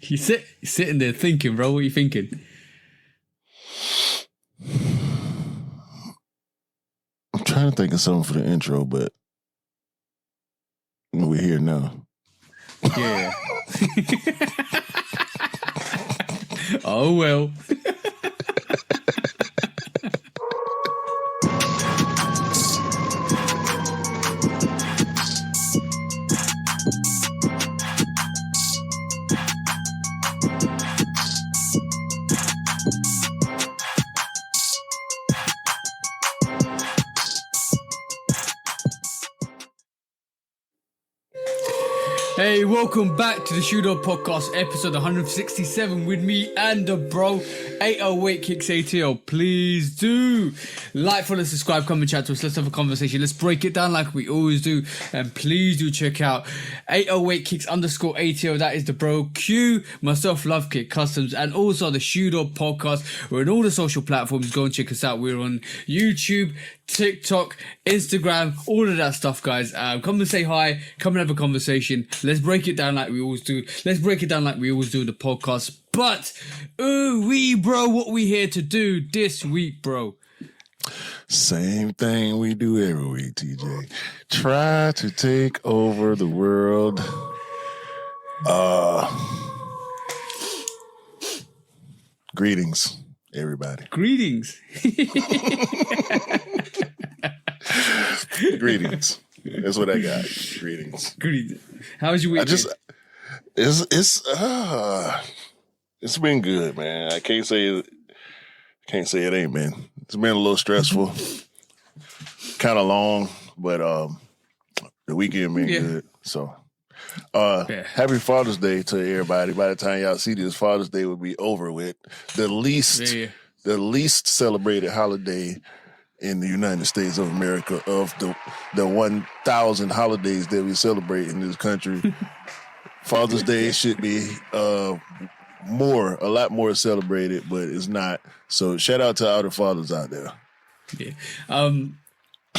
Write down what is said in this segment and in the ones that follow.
You're sitting there thinking, bro. What are you thinking? I'm trying to think of something for the intro, but we're here now. Yeah. Oh, well. Hey, welcome back to the Shootout Podcast, episode 167 with me and the bro, 808 Kicks ATL. Please do like, follow, subscribe, comment, chat to us. Let's have a conversation. Let's break it down like we always do. And please do check out 808 Kicks _ATL. That is the bro Q, myself, Lovekick Customs, and also the Shootout Podcast. We're on all the social platforms. Go and check us out. We're on YouTube, TikTok, Instagram, all of that stuff, guys. Come and say hi. Come and have a conversation. Let's break it down like we always do. Let's break it down like we always do in the podcast. But, bro, what we here to do this week, bro? Same thing we do every week, TJ. Try to take over the world. Greetings, everybody. Greetings. Greetings. That's what I got. Greetings. Greetings. How was your week? It's been good, man. I can't say it ain't been. It's been a little stressful, kind of long, but the weekend been good. So, happy Father's Day to everybody. By the time y'all see this, Father's Day will be over with. The least celebrated holiday in the United States of America of the 1,000 holidays that we celebrate in this country. Father's Day should be a lot more celebrated, but it's not. So shout out to all the fathers out there. Yeah.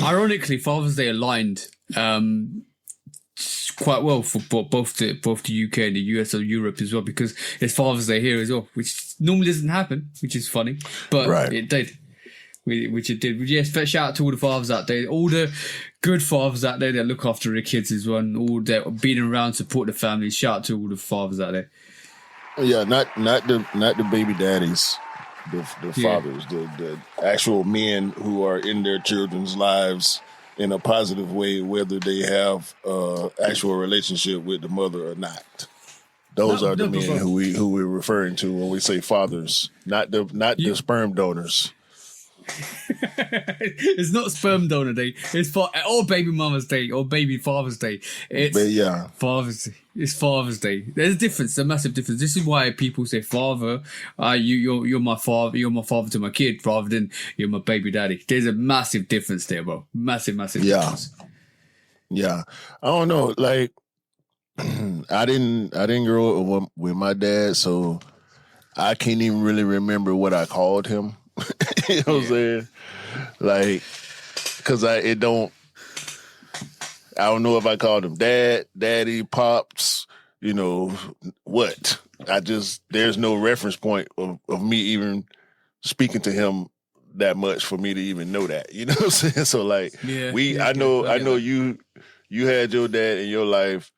Ironically, Father's Day aligned quite well for both the UK and the US or Europe as well, because it's Father's Day here as well, which normally doesn't happen, which is funny, but it did. Which it did. Yeah, shout out to all the fathers out there, all the good fathers out there that look after their kids as well, and all that being around, support the families. Shout out to all the fathers out there. Yeah, not the baby daddies, the fathers, the actual men who are in their children's lives in a positive way, whether they have actual relationship with the mother or not. Those are the men who we're referring to when we say fathers, not the sperm donors. It's not sperm donor day. It's or baby mama's day or baby father's day. Father's Day. It's Father's Day. There's a difference, a massive difference. This is why people say father. You're my father. You're my father to my kid, rather than you're my baby daddy. There's a massive difference there, bro. Massive difference. Yeah. I don't know. Like, I didn't grow up with my dad, so I can't even really remember what I called him. You know what I'm saying? Like, because I don't know if I called him dad, daddy, pops, what. There's no reference point of me even speaking to him that much for me to even know that. You know what I'm saying? So like, I know you had your dad in your life,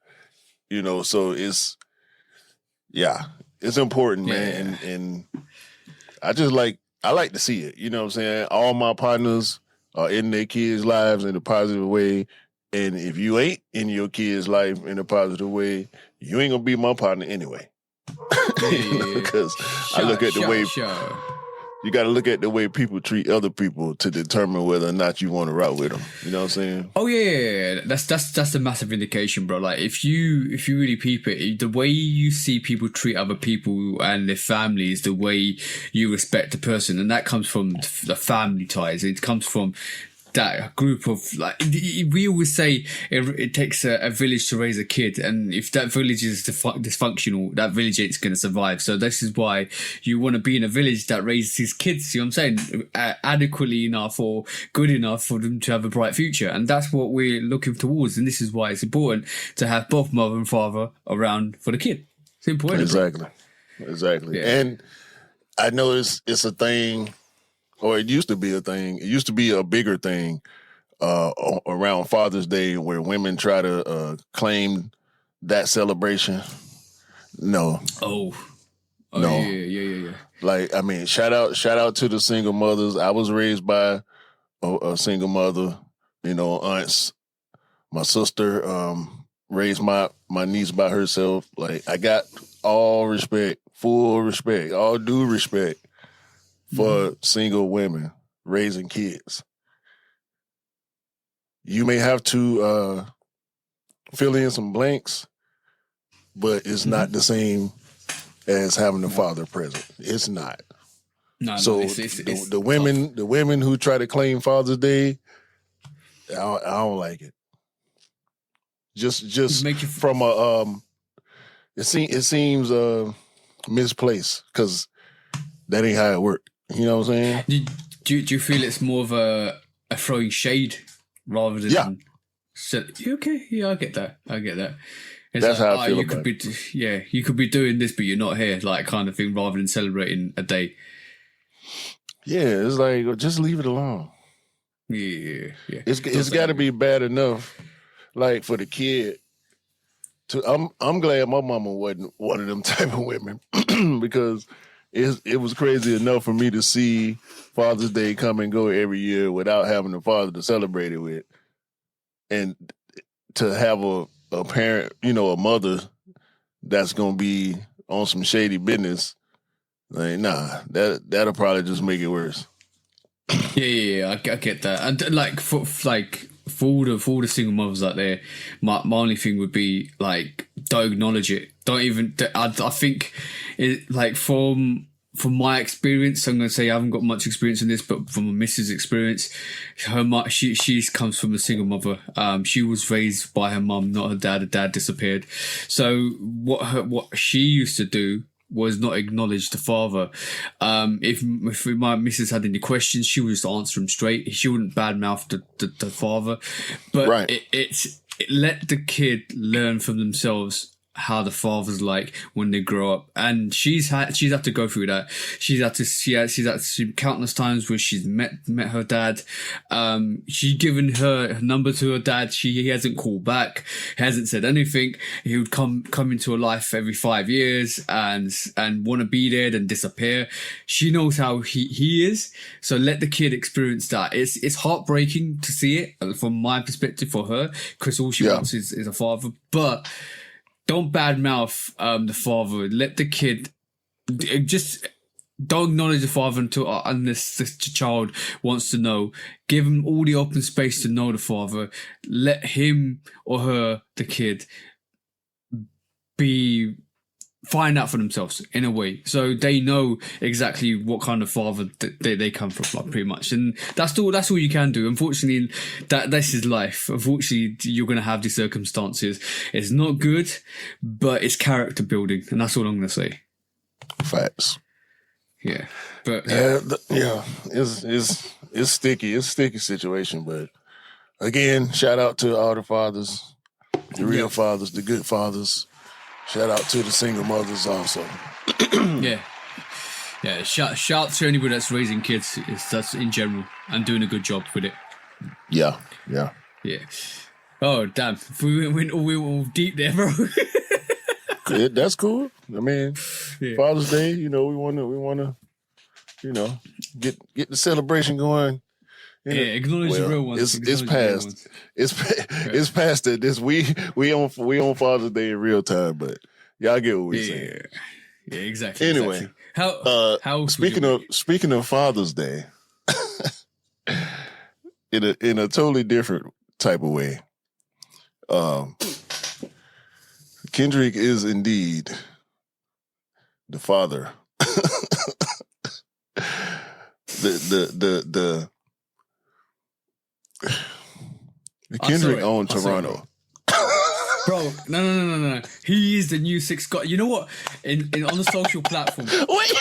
so it's important, man. And I like to see it. You know what I'm saying? All my partners are in their kids' lives in a positive way. And if you ain't in your kid's life in a positive way, you ain't going to be my partner anyway. Because I look at the way... You got to look at the way people treat other people to determine whether or not you want to route with them. You know what I'm saying? Oh yeah. That's a massive indication, bro. Like if you really peep it, the way you see people treat other people and their families, the way you respect the person, and that comes from the family ties. It comes from that group of, like, we always say it takes a village to raise a kid, and if that village is dysfunctional, that village ain't going to survive. So this is why you want to be in a village that raises his kids, you know what I'm saying, adequately enough or good enough for them to have a bright future. And that's what we're looking towards, and this is why it's important to have both mother and father around for the kid. It's important. Exactly. Yeah. And I know it's a thing, or it used to be a thing. It used to be a bigger thing around Father's Day where women try to claim that celebration. No. Oh, No. Yeah. Like, I mean, shout out to the single mothers. I was raised by a single mother, aunts. My sister raised my niece by herself. Like, I got all respect, full respect, all due respect for single women raising kids. You may have to fill in some blanks, but it's not the same as having the father present. It's not. No, so it's the women who try to claim Father's Day, I don't like it. Just from it seems misplaced because that ain't how it worked. You know what I'm saying? Do you feel it's more of a throwing shade rather than okay? Yeah, I get that. It's that's like, how I feel about it. You could be doing this, but you're not here, like kind of thing, rather than celebrating a day. Yeah, it's like just leave it alone. Yeah. It's got to be bad enough, like for the kid. I'm glad my mama wasn't one of them type of women because it was crazy enough for me to see Father's Day come and go every year without having a father to celebrate it with, and to have a parent, a mother that's gonna be on some shady business. Like, nah, that'll probably just make it worse. Yeah, I get that. And like for all the single mothers out there, my only thing would be like, don't acknowledge it. Don't even. I think it, like from my experience, I'm going to say I haven't got much experience in this, but from my missus' experience, she comes from a single mother. She was raised by her mum, not her dad. Her dad disappeared. So what she used to do was not acknowledge the father. If my missus had any questions, she would just answer them straight. She wouldn't badmouth the father. But right. It let the kid learn from themselves how the father's like when they grow up, and she's had to go through that. She's had to see countless times where she's met her dad. She's given her number to her dad. He hasn't called back. He hasn't said anything. He would come into her life every 5 years and want to be there, then disappear. She knows how he is. So let the kid experience that. It's heartbreaking to see it from my perspective for her, because all she wants is a father, but don't badmouth the father. Let the kid just don't acknowledge the father unless the child wants to know. Give him all the open space to know the father. Let him or her, the kid, find out for themselves in a way, so they know exactly what kind of father they come from, like, pretty much. And that's all you can do. Unfortunately, this is life. Unfortunately, you're going to have these circumstances. It's not good, but it's character building, and that's all I'm going to say. Facts. Yeah, but it's sticky. It's a sticky situation, but again, shout out to all the fathers, the real fathers, the good fathers. Shout out to the single mothers also. Yeah. Shout to anybody that's raising kids. That's in general and doing a good job with it. Yeah. Oh damn! We went all deep there, bro. That's cool. I mean, Father's Day. We wanna, get the celebration going. Acknowledge the real ones. It's past. It's past it. We on Father's Day in real time, but y'all get what we're saying. Yeah, exactly. Anyway, exactly. How speaking of Father's Day, in a totally different type of way, Kendrick is indeed the father. The Kendrick owned Toronto. Bro, no. He is the new Six God. You know what? In on the social platform. Wait.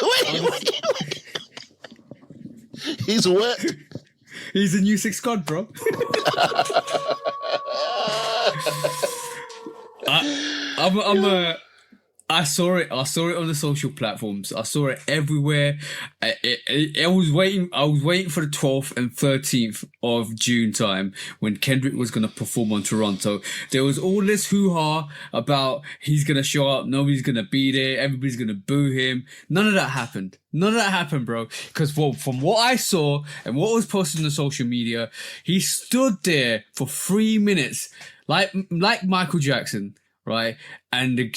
He's what? He's the new Six God, bro. I saw it. I saw it on the social platforms. I saw it everywhere. I was waiting. I was waiting for the 12th and 13th of June time when Kendrick was going to perform on Toronto. There was all this hoo-ha about he's going to show up. Nobody's going to be there. Everybody's going to boo him. None of that happened. None of that happened, bro. Because from what I saw and what was posted on the social media, he stood there for 3 minutes, like Michael Jackson. Right, and the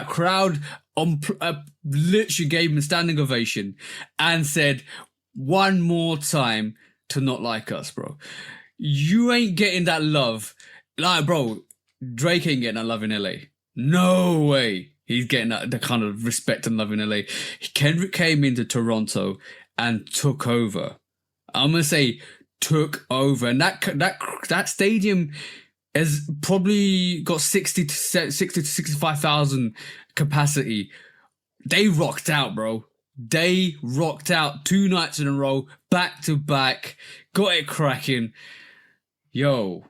crowd literally gave him a standing ovation and said, "One more time to Not Like Us, bro. You ain't getting that love, like, bro. Drake ain't getting that love in LA. No way. He's getting the kind of respect and love in LA. Kendrick came into Toronto and took over. I'm gonna say took over, and that stadium has probably got 60 to 65,000 capacity. They rocked out, bro. They rocked out 2 nights in a row, back to back, got it cracking. Yo,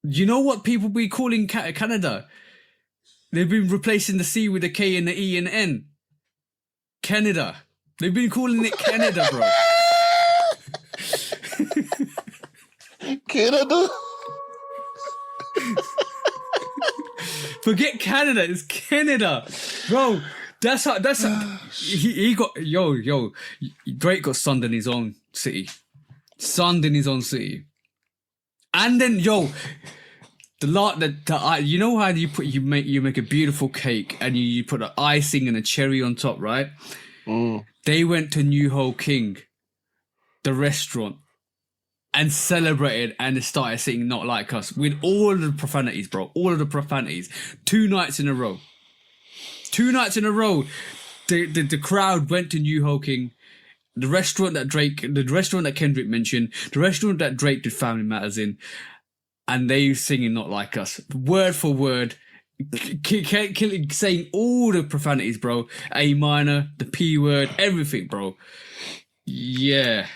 you know what people be calling Canada? They've been replacing the C with a K and the E and N. Canada. They've been calling it Canada, bro. Canada? Forget Canada, it's Canada, bro. That's how he got Drake got sunned in his own city, and then you know how you make a beautiful cake and you put an icing and a cherry on top, right? They went to New Ho King, the restaurant, and celebrated and started singing Not Like Us with all of the profanities, bro. All of the profanities. 2 nights in a row. 2 nights in a row. The crowd went to New Ho King, the restaurant that Kendrick mentioned, the restaurant that Drake did Family Matters in, and they singing Not Like Us. Word for word. Saying all the profanities, bro. A minor, the P word, everything, bro. Yeah.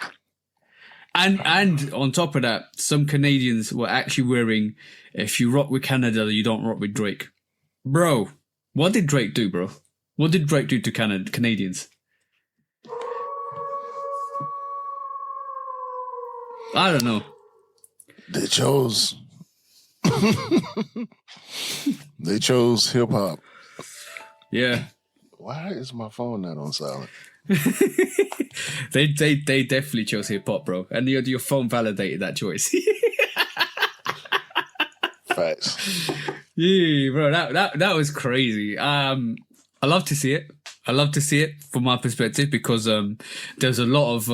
And on top of that, some Canadians were actually wearing, if you rock with Canada, you don't rock with Drake. Bro, what did Drake do, bro? What did Drake do to Canadians? I don't know. They chose hip hop. Yeah. Why is my phone not on silent? They definitely chose hip hop, bro, and your phone validated that choice. Facts. Yeah, bro, that was crazy. I love to see it. I love to see it from my perspective because there's a lot of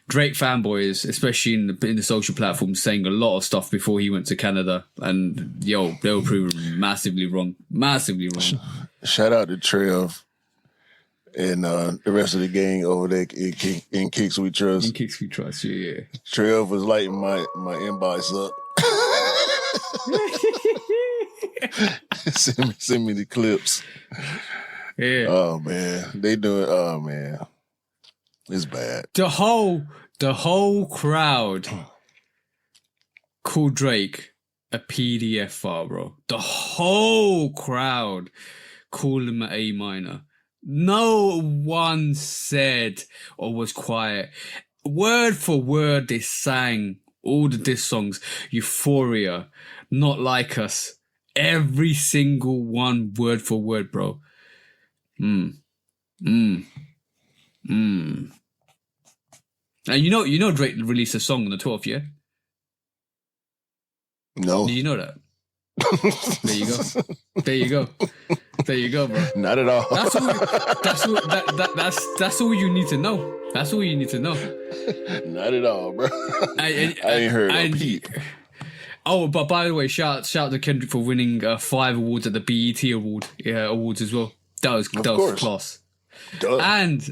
Drake fanboys, especially in the social platforms, saying a lot of stuff before he went to Canada, and they were proven massively wrong. Shout out to Trev and the rest of the gang over there in Kicks We Trust. In Kicks We Trust, yeah. Trev was lighting my inbox up. send me the clips. Yeah. Oh man, they doing. Oh man, it's bad. The whole crowd called Drake a PDF file, bro. The whole crowd called him an A minor. No one said or was quiet. Word for word, they sang all the diss songs. Euphoria, Not Like Us. Every single one, word for word, bro. And you know Drake released a song on the 12th, yeah? No. Do you know that? There you go, bro. Not at all. That's all you need to know. That's all you need to know. Not at all, bro. I ain't heard of Pete. Oh, but by the way, shout to Kendrick for winning 5 awards at the BET awards as well. That was class. Duh. And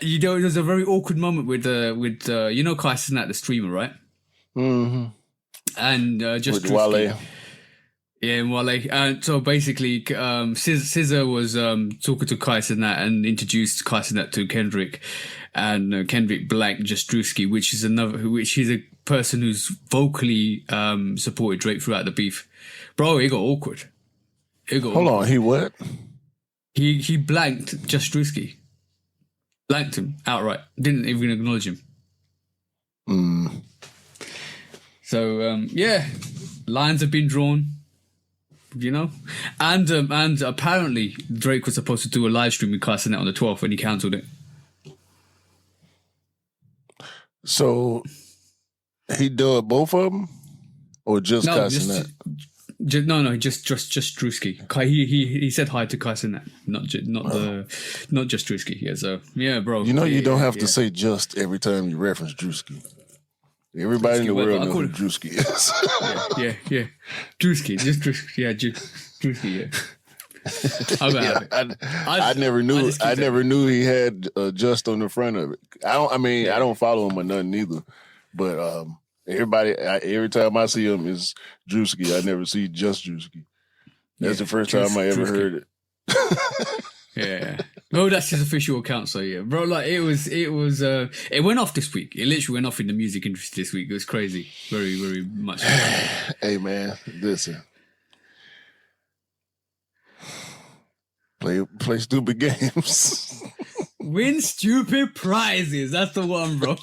you know, there's a very awkward moment with you know Kai Cenat, the streamer, right? Mm-hmm. And just with Wale. Yeah, and Wale. And so basically, SZA was talking to Kai Cenat and introduced Kai Cenat to Kendrick, and Kendrick blanked Jastrowski, which is a person who's vocally supported Drake throughout the beef. Bro, it got awkward. It got Hold awkward. on, he what? He blanked Just Drewski. Blanked him outright. Didn't even acknowledge him. So yeah, lines have been drawn. You know, and apparently Drake was supposed to do a live stream with Castanet on the 12th, and he cancelled it. So he did both of them, or just Castanet? Just Drewski. He said hi to Castanet, not just Drewski. Yeah, so yeah, bro. You know, you don't have to say just every time you reference Drewski. Everybody in the world knows who Drewski is. yeah. Drewski, just Drewski. Yeah, Drewski. Yeah. I never knew. I never knew he had just on the front of it. I don't follow him or nothing either. But every time I see him is Drewski. I never see just Drewski. That's the first time I ever heard it. Yeah. No, that's his official account. So yeah, bro. Like it went off this week. It literally went off in the music industry this week. It was crazy. Very, very much. Hey man, listen. Play stupid games. Win stupid prizes. That's the one, bro.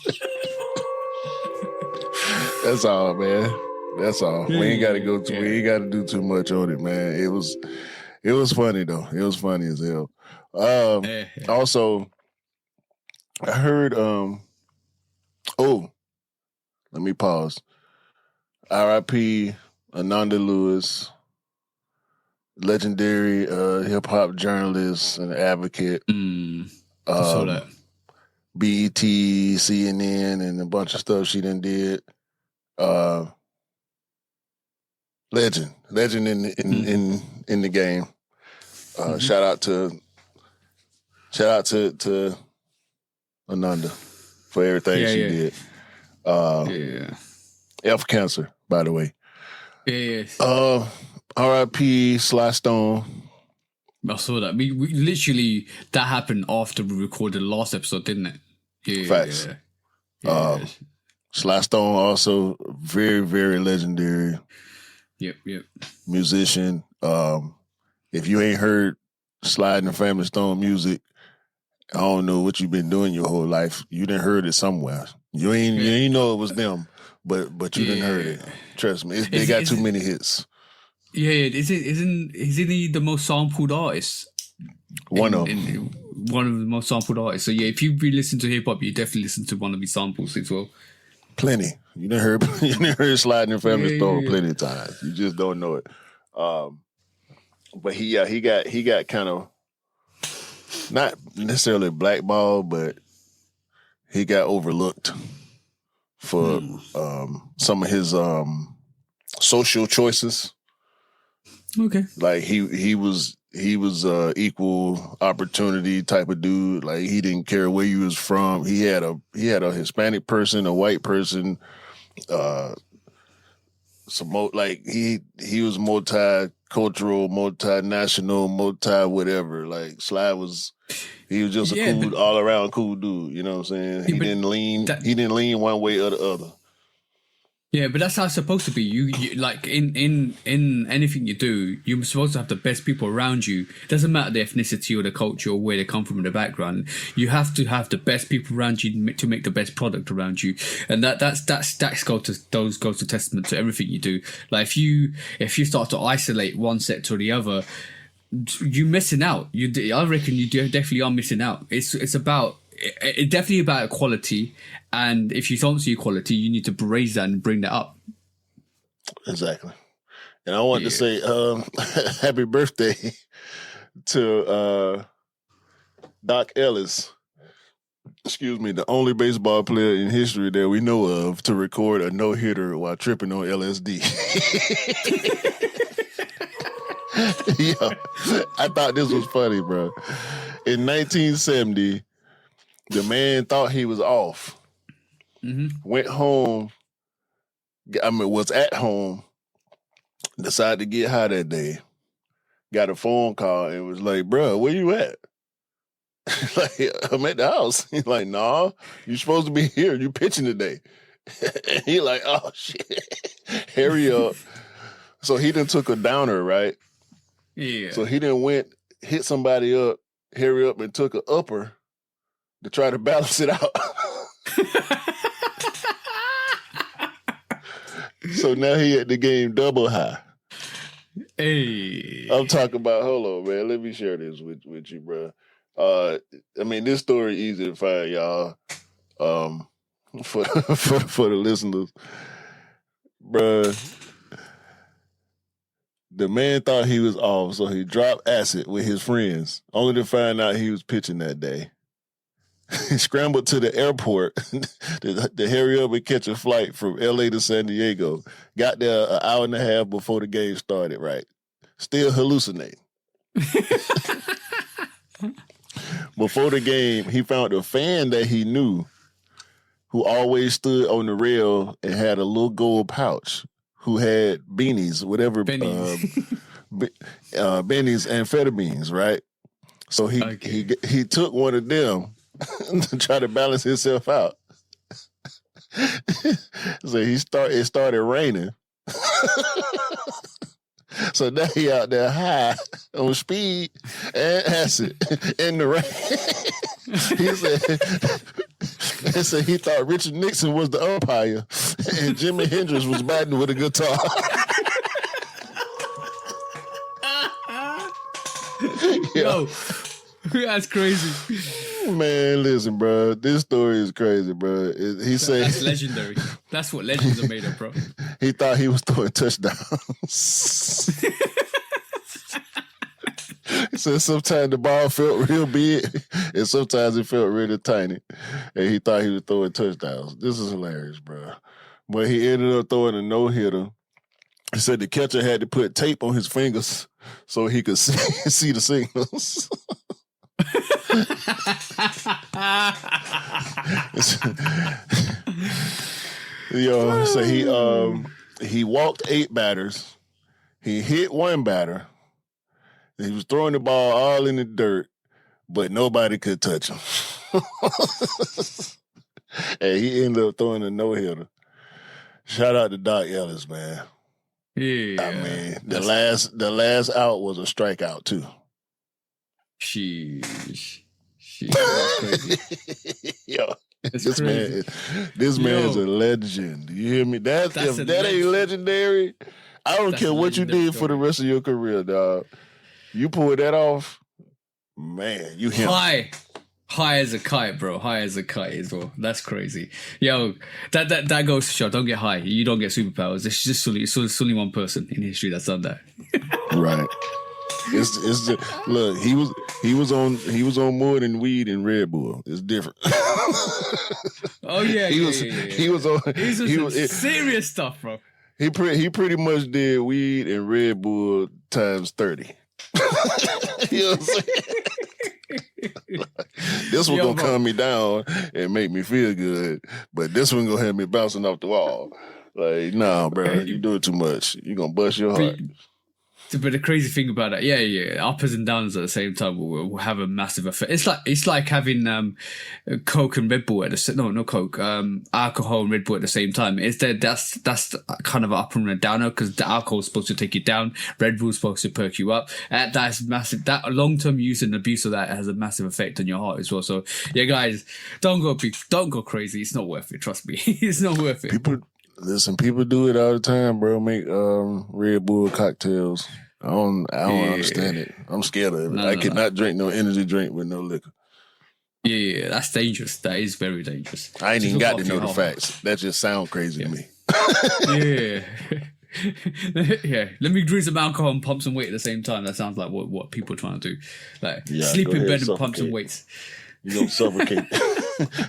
That's all, man. That's all. We ain't got to go too. We ain't got to do too much on it, man. It was funny though. It was funny as hell. Also, I heard. Let me pause. R.I.P. Ananda Lewis, legendary hip hop journalist and advocate. I saw that. BET, CNN, and a bunch of stuff she done did. Legend in the game. Shout out to Ananda for everything she did. F cancer, by the way. Yes. R.I.P. Sly Stone. I saw that. We literally, that happened after we recorded the last episode, didn't it? Yeah. Facts. Sly Stone also very, very legendary. Yep. Musician. If you ain't heard Sly and the Family Stone music, I don't know what you've been doing your whole life. You done heard it somewhere. You ain't know it was them, but you done heard it. Trust me, they got too many hits. Yeah, isn't he the most sampled artist? One of the most sampled artists. So yeah, if you listen to hip hop, you definitely listen to one of his samples as well. Plenty. You done heard Sly and the Family Stone plenty of times. You just don't know it. But he got kind of not necessarily blackballed, but he got overlooked for some of his social choices. Okay. Like he was equal opportunity type of dude. Like he didn't care where you was from. He had a Hispanic person, a white person, he was multicultural, multinational, multi whatever. Like Sly was just a cool all around cool dude. You know what I'm saying? He didn't lean one way or the other. Yeah, but that's how it's supposed to be. You like in anything you do, you're supposed to have the best people around you. It doesn't matter the ethnicity or the culture or where they come from in the background. You have to have the best people around you to make the best product around you, and that goes to testament to everything you do. Like if you start to isolate one sector or the other, you're missing out. I reckon you definitely are missing out. It's definitely about equality, and if you don't see equality, you need to raise that and bring that up. Exactly. And I want to say happy birthday to Doc Ellis. Excuse me, the only baseball player in history that we know of to record a no-hitter while tripping on LSD. Yeah, I thought this was funny, bro. In 1970, the man thought he was off. Went home. Was at home. Decided to get high that day. Got a phone call and was like, "Bro, where you at?" Like, I'm at the house. He's like, "Nah, you supposed to be here. You pitching today." And he like, "Oh shit, hurry up." So he done took a downer, right? Yeah. So he then hit somebody up, hurry up, and took an upper to try to balance it out. So now he at the game double high. Hey. I'm talking about, hold on, man. Let me share this with you, bro. I mean, this story easy to find, y'all. For the listeners, bruh. The man thought he was off, so he dropped acid with his friends, only to find out he was pitching that day. He scrambled to the airport to hurry up and catch a flight from LA to San Diego. Got there an hour and a half before the game started, right? Still hallucinating. Before the game, he found a fan that he knew who always stood on the rail and had a little gold pouch, who had beanies, whatever, Bennies. bennies, amphetamines, right? So he took one of them to try to balance himself out. So it started raining. So now he out there high on speed and acid in the rain. He said he thought Richard Nixon was the umpire and Jimi Hendrix was batting with a guitar. Yo, that's crazy. Man, listen, bro. This story is crazy, bro. He said that's legendary. That's what legends are made of, bro. He thought he was throwing touchdowns. He said sometimes the ball felt real big and sometimes it felt really tiny. And he thought he was throwing touchdowns. This is hilarious, bro. But he ended up throwing a no-hitter. He said the catcher had to put tape on his fingers so he could see the signals. Yo, so he walked 8 batters. He hit 1 batter. He was throwing the ball all in the dirt, but nobody could touch him. And he ended up throwing a no-hitter. Shout out to Doc Ellis, man. Yeah. I mean, the last out was a strikeout too. Sheesh. That's crazy. Yo, That's this crazy. man is a legend. You hear me? If that ain't legendary, I don't care what you did for the rest of your career, dog. You pull that off, man. You him. High as a kite, bro. High as a kite as well. That's crazy. Yo, that goes to show. Don't get high. You don't get superpowers. It's just only one person in history that's done that. Right. It's just, look. He was on more than weed and Red Bull. It's different. Oh yeah, he was on. He was serious stuff, bro. He pretty much did weed and Red Bull times 30. You know what I'm saying? This one gonna calm me down and make me feel good, but this one gonna have me bouncing off the wall. Like, nah, bro, you doing too much. You gonna bust your heart. But the crazy thing about that, yeah, uppers and downs at the same time will have a massive effect. It's like having Coke and Red Bull not Coke, alcohol and Red Bull at the same time. That's kind of an up and a downer because the alcohol is supposed to take you down, Red Bull is supposed to perk you up. That's massive. That long term use and abuse of that has a massive effect on your heart as well. So yeah, guys, don't go crazy. It's not worth it. Trust me, it's not worth it. People do it all the time, bro. Make Red Bull cocktails. I don't understand it. I'm scared of it. I cannot drink no energy drink with no liquor. Yeah, that's dangerous. That is very dangerous. I ain't even got to know the facts. That just sound crazy to me. Yeah. Yeah. Let me drink some alcohol and pump some weight at the same time. That sounds like what people are trying to do. Like sleep in bed and pump some weights. You're gonna suffocate.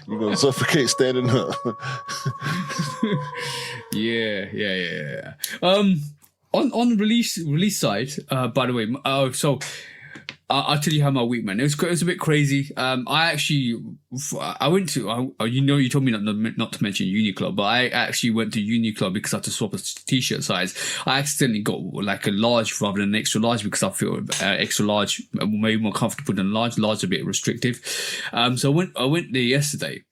You're gonna suffocate standing up. Yeah. On the release side, by the way, so I'll tell you how my week, man. It was a bit crazy. I went to, you told me not to mention Uniqlo, but I actually went to Uniqlo because I had to swap a t-shirt size. I accidentally got like a large rather than an extra large because I feel extra large maybe more comfortable than large. Large a bit restrictive. So I went there yesterday.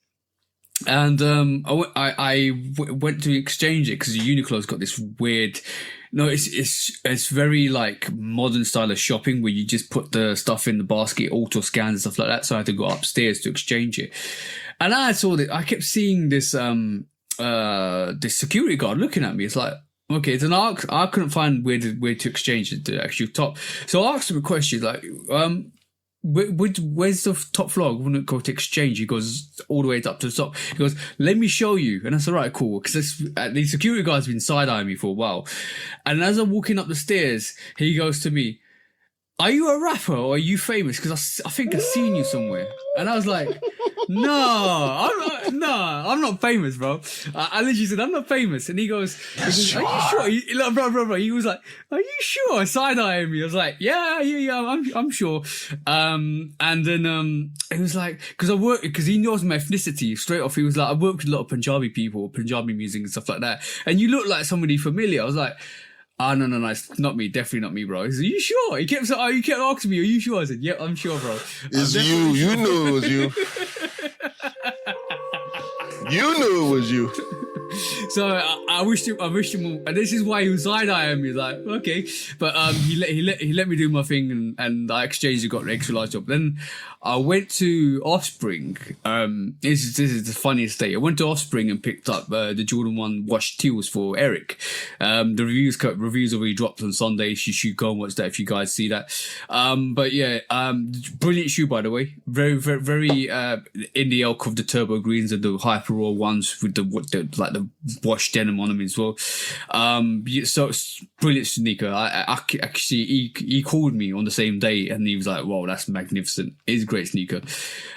And I went to exchange it because Uniqlo's got this weird No, it's very like modern style of shopping where you just put the stuff in the basket, auto scans and stuff like that. So I had to go upstairs to exchange it. And I saw that I kept seeing this this security guard looking at me. It's like, okay, then I couldn't find where to exchange it, the actual top. So I asked him a question like, where's the top floor? I want to go to exchange. He goes all the way up to the top. He goes, let me show you. And that's all right, cool. Because the security guard's been side-eyeing me for a while. And as I'm walking up the stairs, he goes to me, are you a rapper or are you famous? Because I think I've seen you somewhere. And I was like, I'm not famous, bro. I literally said, I'm not famous. And he goes, are you sure? Bro. He was like, are you sure? Side-eyeing me. I was like, yeah, I'm sure. And then he was like, because he knows my ethnicity straight off. He was like, I work with a lot of Punjabi people, Punjabi music and stuff like that. And you look like somebody familiar. I was like, oh, no, it's not me. Definitely not me, bro. He said, are you sure? He kept asking me, are you sure? I said, yeah, I'm sure, bro. It's you. You knew it was you. You knew it was you. So I wished him, and this is why he was side-eyeing me, like, okay. But he let me do my thing, and I exchanged and got an extra large job. Then I went to Offspring. This is the funniest day. I went to Offspring and picked up the Jordan 1 wash teals for Eric. The reviews already dropped on Sunday. You should go and watch that if you guys see that. But yeah, brilliant shoe, by the way. Very, very, very in the elk of the turbo greens and the hyper raw ones with the wash denim on them as well. So it's brilliant sneaker. I actually he called me on the same day and he was like, "Wow, that's magnificent. It's a great sneaker."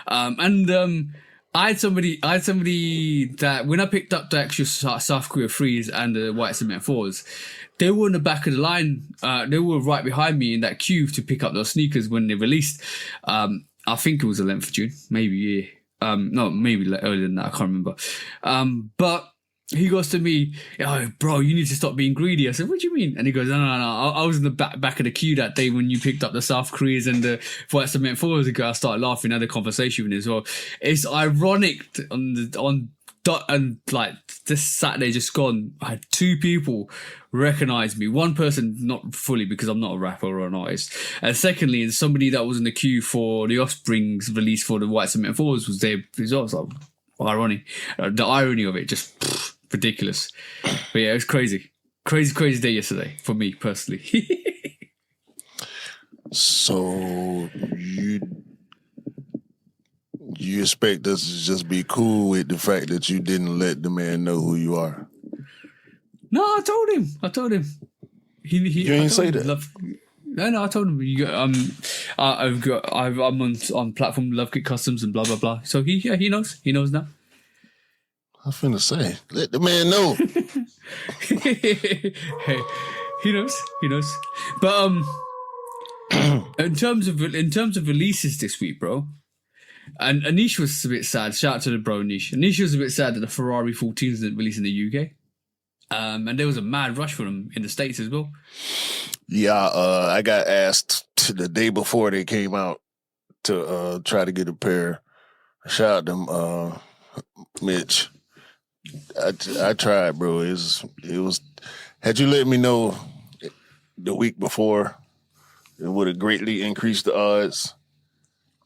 I had somebody that when I picked up the actual South Korea 3s and the white cement 4s, they were in the back of the line. They were right behind me in that queue to pick up those sneakers when they released. I think it was the 11th of June, maybe, yeah. No, maybe earlier than that, I can't remember. But he goes to me, "Oh, bro, you need to stop being greedy." I said, "What do you mean?" And he goes, No. I was in the back of the queue that day when you picked up the South Koreas and the white cement 4s ago. I started laughing, had a conversation with him as well. It's ironic and like this Saturday just gone, I had 2 people recognize me. One person not fully because I'm not a rapper or an artist, and secondly, somebody that was in the queue for the Offspring's release for the white cement 4s was there as well. I was like, irony, the irony of it, just ridiculous. But yeah, it was crazy day yesterday for me personally. So you expect us to just be cool with the fact that you didn't let the man know who you are? No, I told him. You ain't say that. No, I told him. I'm on platform Lovekickscustom and blah blah blah. So he knows. He knows now. I was finna say, let the man know. Hey, he knows. But in terms of releases this week, bro. And Anish was a bit sad. Shout out to the bro Anish. Anish was a bit sad that the Ferrari 14s didn't release in the UK. And there was a mad rush for them in the States as well. Yeah, I got asked the day before they came out to try to get a pair. Shout out them, Mitch. I tried, bro. It was. Had you let me know the week before, it would have greatly increased the odds.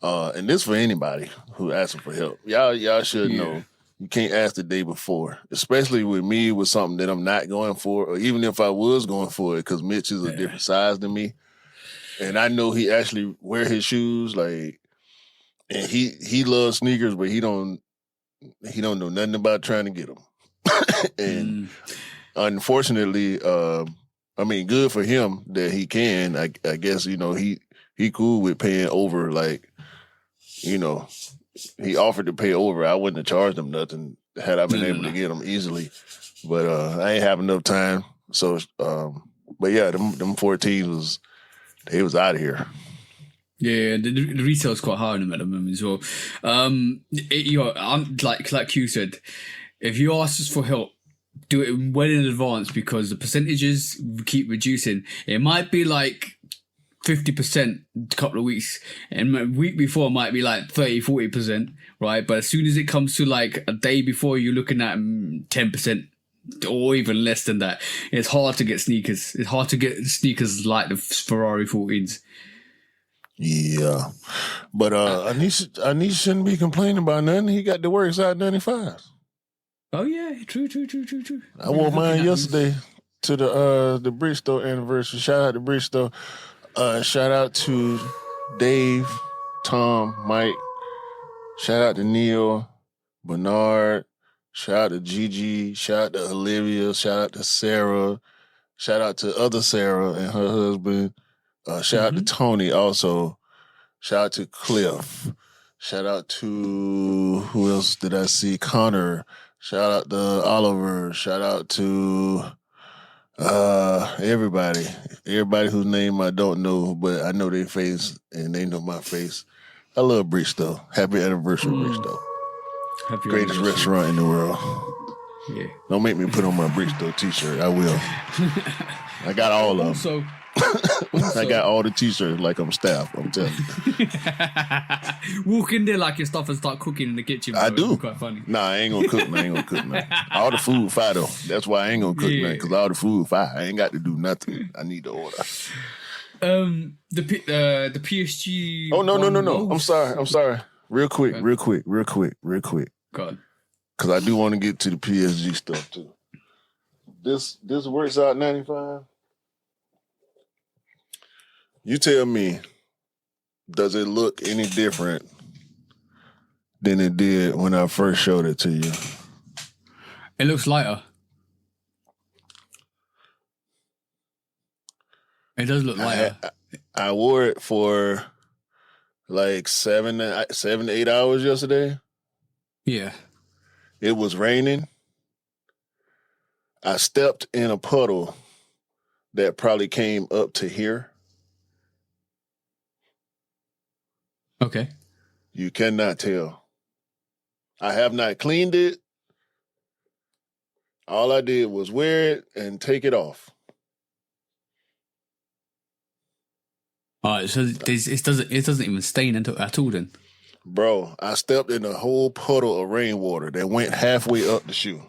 And this for anybody who asking for help. Y'all should know. You can't ask the day before, especially with me with something that I'm not going for, or even if I was going for it, because Mitch is a different size than me, and I know he actually wear his shoes like, and he loves sneakers, but he don't know nothing about trying to get them. And unfortunately, I mean, good for him that he can. I guess he cool with paying over, like, he offered to pay over. I wouldn't have charged him nothing had I been able to get them easily. But I ain't have enough time. So, but yeah, them 14s was out of here. Yeah, the retail's quite high on them at the moment as well. I'm like you said, if you ask us for help, do it well in advance because the percentages keep reducing. It might be like 50% a couple of weeks, and a week before it might be like 30-40%, right? But as soon as it comes to like a day before, you're looking at 10%, or even less than that. It's hard to get sneakers. It's hard to get sneakers like the Ferrari 14s. Yeah. But Anish shouldn't be complaining about nothing. He got the works out 95. Oh yeah, true. I wore mine yesterday to the Bridgestone anniversary. Shout out to Bridgestone. Shout out to Dave, Tom, Mike. Shout out to Neil, Bernard. Shout out to Gigi. Shout out to Olivia. Shout out to Sarah. Shout out to other Sarah and her husband. Shout out to Tony also. Shout out to Cliff. Shout out to, who else did I see? Connor. Shout out to Oliver. Shout out to everybody. Everybody whose name I don't know, but I know their face and they know my face. I love Bridgestone. Happy anniversary, Bridgestone. Happy Greatest anniversary. restaurant in the world. Yeah. Don't make me put on my Bridgestone t-shirt. I will. I got all of them. I got all the t-shirts like I'm staff. I'm telling you. Walk in there like your stuff and start cooking in the kitchen. Bro. I do. It's quite funny. Nah, I ain't gonna cook. Nothing. All the food fire though. That's why I ain't gonna cook nothing, because all the food fire. I ain't got to do nothing. I need to order. The PSG. Oh no. I'm sorry. Real quick. Go on. Because I do want to get to the PSG stuff too. This works out 95. You tell me, does it look any different than it did when I first showed it to you? It looks lighter. It does look lighter. I wore it for like 7 to 8 hours yesterday. Yeah. It was raining. I stepped in a puddle that probably came up to here. Okay. You cannot tell. I have not cleaned it. All I did was wear it and take it off. All right, so it doesn't even stain at all then. Bro, I stepped in a whole puddle of rainwater that went halfway up the shoe.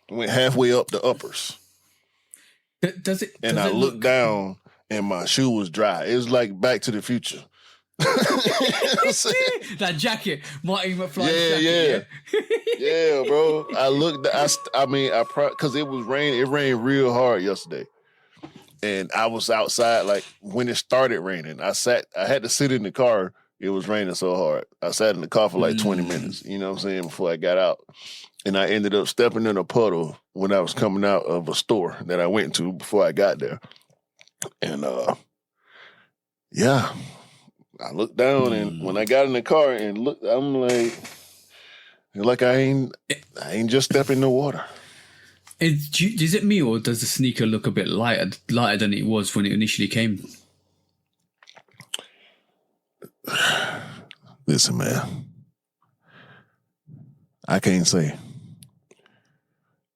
It went halfway up the uppers. Does it? And I looked down and my shoe was dry. It was like Back to the Future. That jacket, Marty McFly's jacket. Yeah, bro. I looked. Because it was raining. It rained real hard yesterday, and I was outside like when it started raining. I had to sit in the car. It was raining so hard. I sat in the car for like 20 minutes. You know what I'm saying? Before I got out, and I ended up stepping in a puddle when I was coming out of a store that I went to before I got there, and yeah. I looked down and when I got in the car and looked, I'm like I ain't just stepping in the water. Is it me or does the sneaker look a bit lighter than it was when it initially came? Listen, man, I can't say.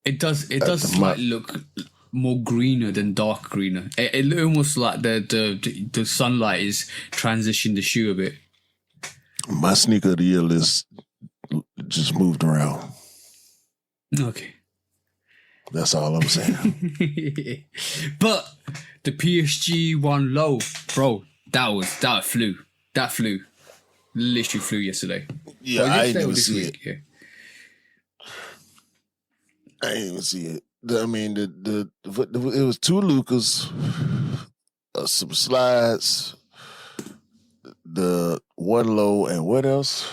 It does slightly look more greener than dark greener. It almost like the sunlight is transitioned the shoe a bit. My sneaker of the year list just moved around. Okay. That's all I'm saying. But the PSG one low, bro, that flew. That flew. Literally flew yesterday. Yeah, I didn't even see it. Yeah. I didn't even see it. It was 2 Lucas, some slides, the one low, and what else?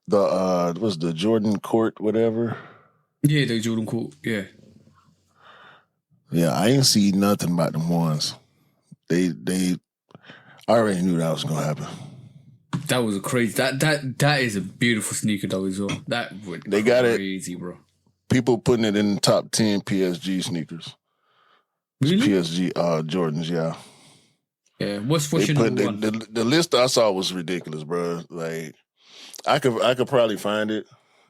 Was the Jordan Court, whatever? Yeah, the Jordan Court, yeah. Yeah, I ain't see nothing about them ones. I already knew that was gonna happen. That was a crazy. That is a beautiful sneaker though as well. That would they got crazy, bro. People putting it in the top 10 PSG sneakers. Really? PSG Jordans, yeah. Yeah. What's your number one? The list I saw was ridiculous, bro. Like, I could probably find it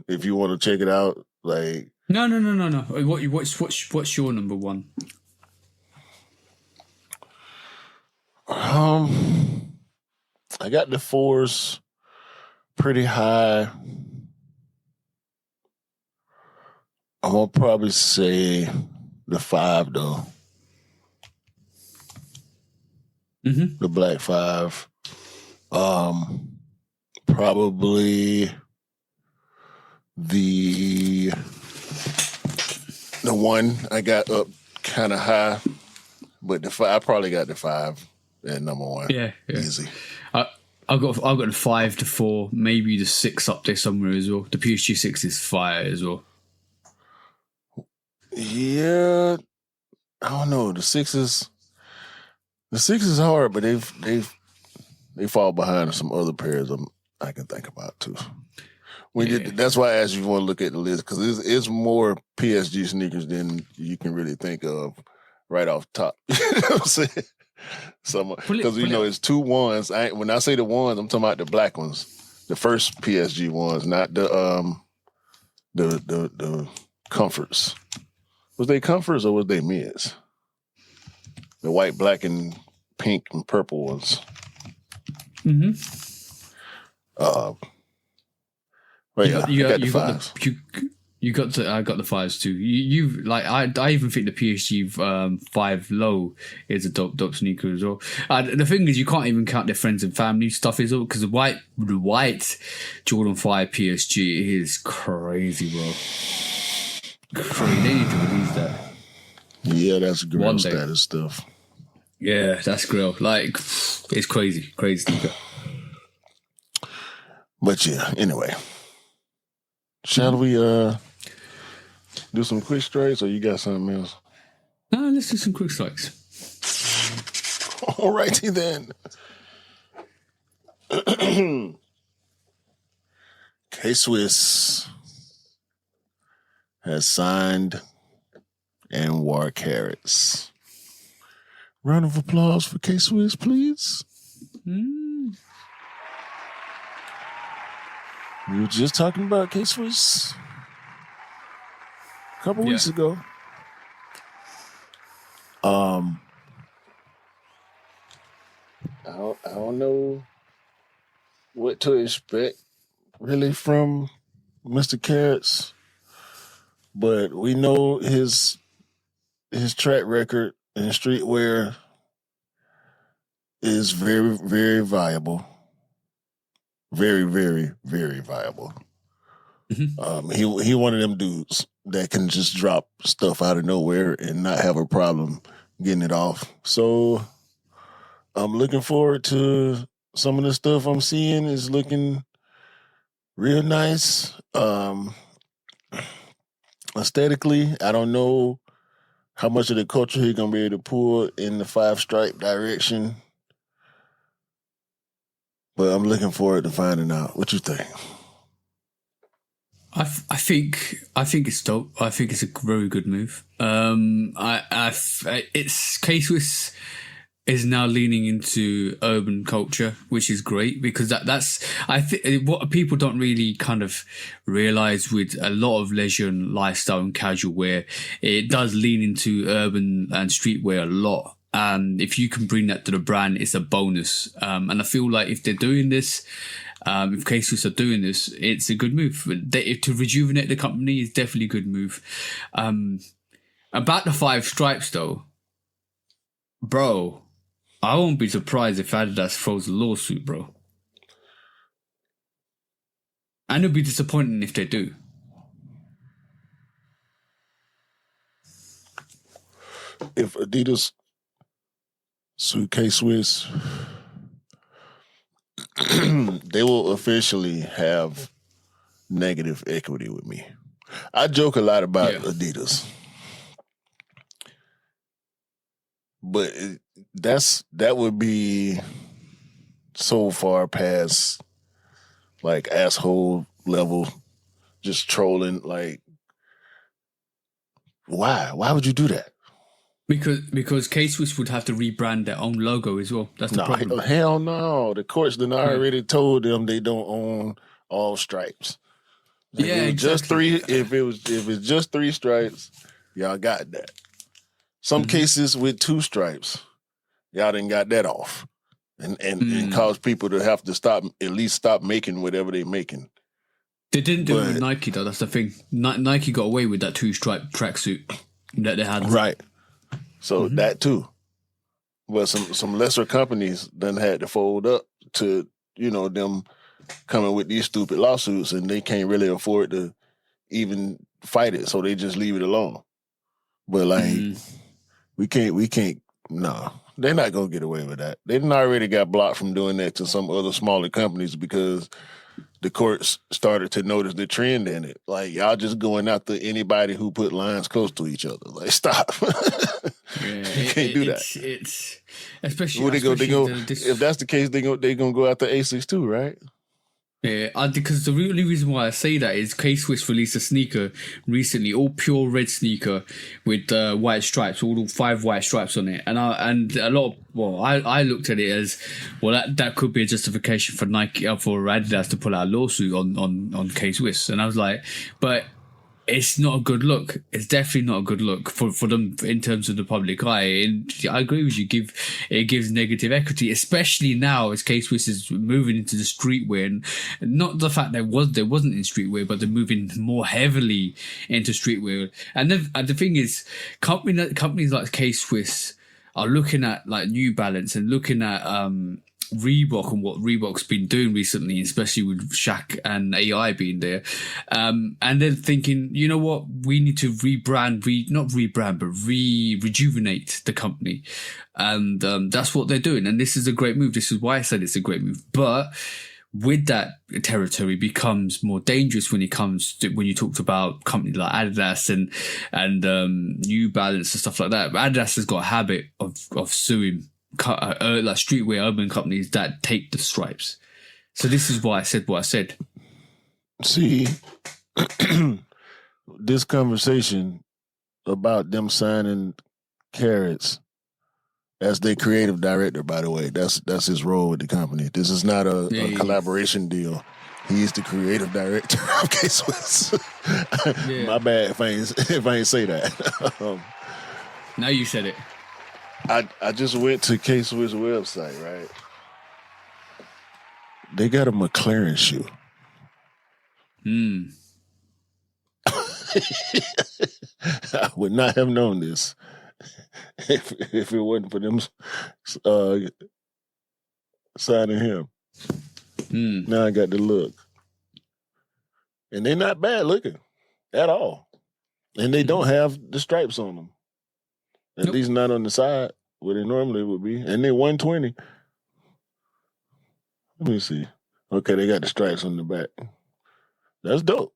if you want to check it out. Like, no. What's your number one? I got the 4s pretty high. I'm gonna probably say the 5 though. Mm-hmm. The black 5. Probably the 1 I got up kind of high, but the 5 I probably got the 5 at number 1. Yeah. Easy. I've got the 5 to 4, maybe the 6 up there somewhere as well. The PSG 6 is fire as well. Yeah, I don't know. The 6 is hard, but they fall behind some other pairs I can think about too. That's why I asked you if you want to look at the list, because it's more PSG sneakers than you can really think of right off top. You know what I'm saying? Because it's 2 ones. When I say the ones, I'm talking about the black ones, the first PSG ones, not the comforts. Was they comforts or was they mids? The white, black, and pink and purple ones. Mm-hmm. But yeah, I got the 5s. I got the 5s too. You like I even think the PSG 5 low is a dope sneaker as well. The thing is, you can't even count their friends and family stuff as well, because the white Jordan 5 PSG is crazy, bro. Crazy. They need to release that. Yeah, that's grill status stuff. Yeah, that's grill. Like, it's crazy sneaker. But yeah, anyway, shall we do some quick strikes, or you got something else? No, let's do some quick strikes. All righty then. K-Swiss has signed Anwar Carrots. Round of applause for K-Swiss, please. We were just talking about K-Swiss a couple weeks ago. I don't know what to expect really from Mr. Carrots, but we know his track record in streetwear is very, very viable. Very, very, very viable. Mm-hmm. He one of them dudes that can just drop stuff out of nowhere and not have a problem getting it off. So I'm looking forward to some of the stuff I'm seeing is looking real nice. Aesthetically, I don't know how much of the culture he's gonna be able to pull in the 5-stripe direction, but I'm looking forward to finding out. What you think? I think it's dope. I think it's a very good move. It's K-Swiss is now leaning into urban culture, which is great, because that's I think what people don't really kind of realize with a lot of leisure and lifestyle and casual wear, it does lean into urban and streetwear a lot. And if you can bring that to the brand, it's a bonus. And I feel like if they're doing this, if K-Swiss are doing this, it's a good move. To rejuvenate the company is definitely a good move. About the 5 stripes though, bro, I won't be surprised if Adidas throws a lawsuit, bro. And it'll be disappointing if they do. If Adidas sue K-Swiss, they will officially have negative equity with me. I joke a lot about Adidas, but that would be so far past like asshole level, just trolling. Like, why would you do that? Because K-Swiss would have to rebrand their own logo as well. That's the problem. Hell no. The courts done already told them they don't own all stripes. Like, exactly. Just 3. If it's just 3 stripes, y'all got that. Some cases with 2 stripes, y'all done got that off, and cause people to have to stop making whatever they making. They didn't do it with But- Nike though. That's the thing. Nike got away with that 2-stripe tracksuit that they had. Right. So that too. But some lesser companies done had to fold up to, them coming with these stupid lawsuits, and they can't really afford to even fight it, so they just leave it alone. But we can't no. They're not gonna get away with that. They done already got blocked from doing that to some other smaller companies because the courts started to notice the trend in it. Like, y'all just going after anybody who put lines close to each other. Like, stop. You can't do that. It's especially, Well, especially if that's the case, they gonna go after Asics too, right? Yeah, because the only reason why I say that is K-Swiss released a sneaker recently, all pure red sneaker with white stripes, all 5 white stripes on it, and a lot of, I looked at it as, well, that could be a justification for Nike, for Adidas to pull out a lawsuit on K-Swiss, and I was like, but it's not a good look. It's definitely not a good look for them in terms of the public eye. And I agree with you. It gives negative equity, especially now as K-Swiss is moving into the streetwear, and not the fact there wasn't in streetwear, but they're moving more heavily into streetwear. And the thing is, companies like K-Swiss are looking at like New Balance and looking at Reebok and what Reebok's been doing recently, especially with Shaq and AI being there, and then thinking, you know what, we need to rejuvenate the company, and that's what they're doing, and this is a great move. This is why I said it's a great move, but with that territory becomes more dangerous when you talked about companies like Adidas and New Balance and stuff like that. Adidas has got a habit of suing like streetwear urban companies that take the stripes. So this is why I said what I said. See, this conversation about them signing Carrots as their creative director, by the way, that's his role with the company. This is not a collaboration deal. He's the creative director of K-Swiss. My bad if I ain't say that. Now you said it. I just went to K-Swiss website, right? They got a McLaren shoe. I would not have known this if it wasn't for them signing him. Now I got to look. And they're not bad looking at all. And they don't have the stripes on them. At least not on the side, where they normally would be. And they're 120. Let me see. Okay, they got the stripes on the back. That's dope.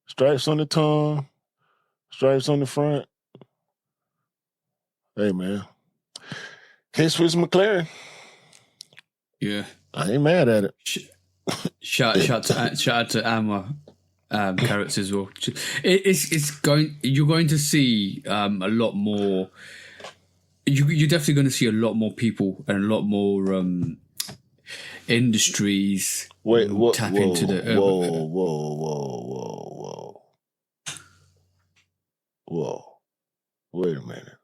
Stripes on the tongue, stripes on the front. Hey, man. K-Swiss McLaren. Yeah. I ain't mad at it. Shout out to Anwar Carrots as well. You're going to see a lot more. You're definitely going to see a lot more people and a lot more industries tap into the urban. Whoa. Wait a minute.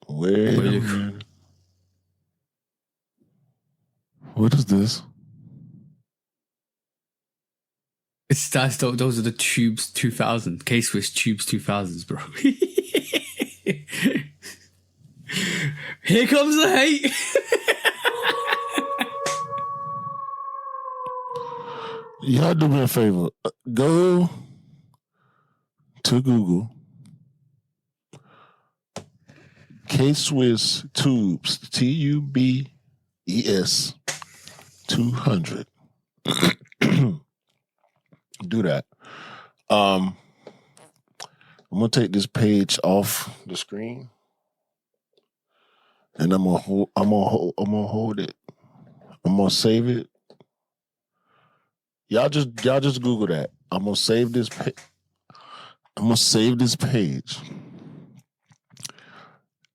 Wait a minute. What is this? Those are the Tubes 2000, K-Swiss Tubes 2000s, bro. Here comes the hate. Y'all do me a favor. Go to Google. K-Swiss Tubes, TUBES 200. Do that. I'm gonna take this page off the screen, and I'm gonna hold it. I'm gonna save it. Y'all just Google that. I'm gonna save this. I'm gonna save this page,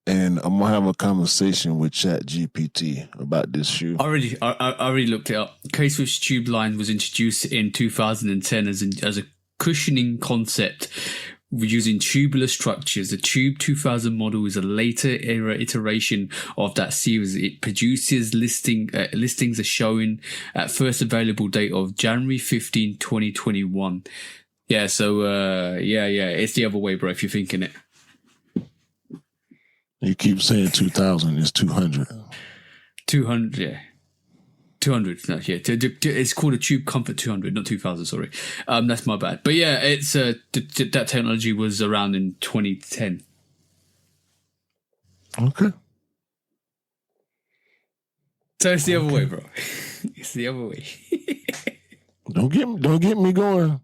and I'm gonna have a conversation with ChatGPT about this shoe. I already looked it up. K-Swiss Tube line was introduced in 2010 as a cushioning concept using tubular structures. The Tube 2000 model is a later era iteration of that series. It produces listings are showing at first available date of January 15, 2021. Yeah, so it's the other way, bro, if you're thinking it. You keep saying 2000, it's 200. 200, yeah. 200, no, yeah. It's called a Tube Comfort 200, not 2000, sorry. That's my bad. But yeah, it's that technology was around in 2010. Okay. So it's the other way, bro. It's the other way. Don't get me going.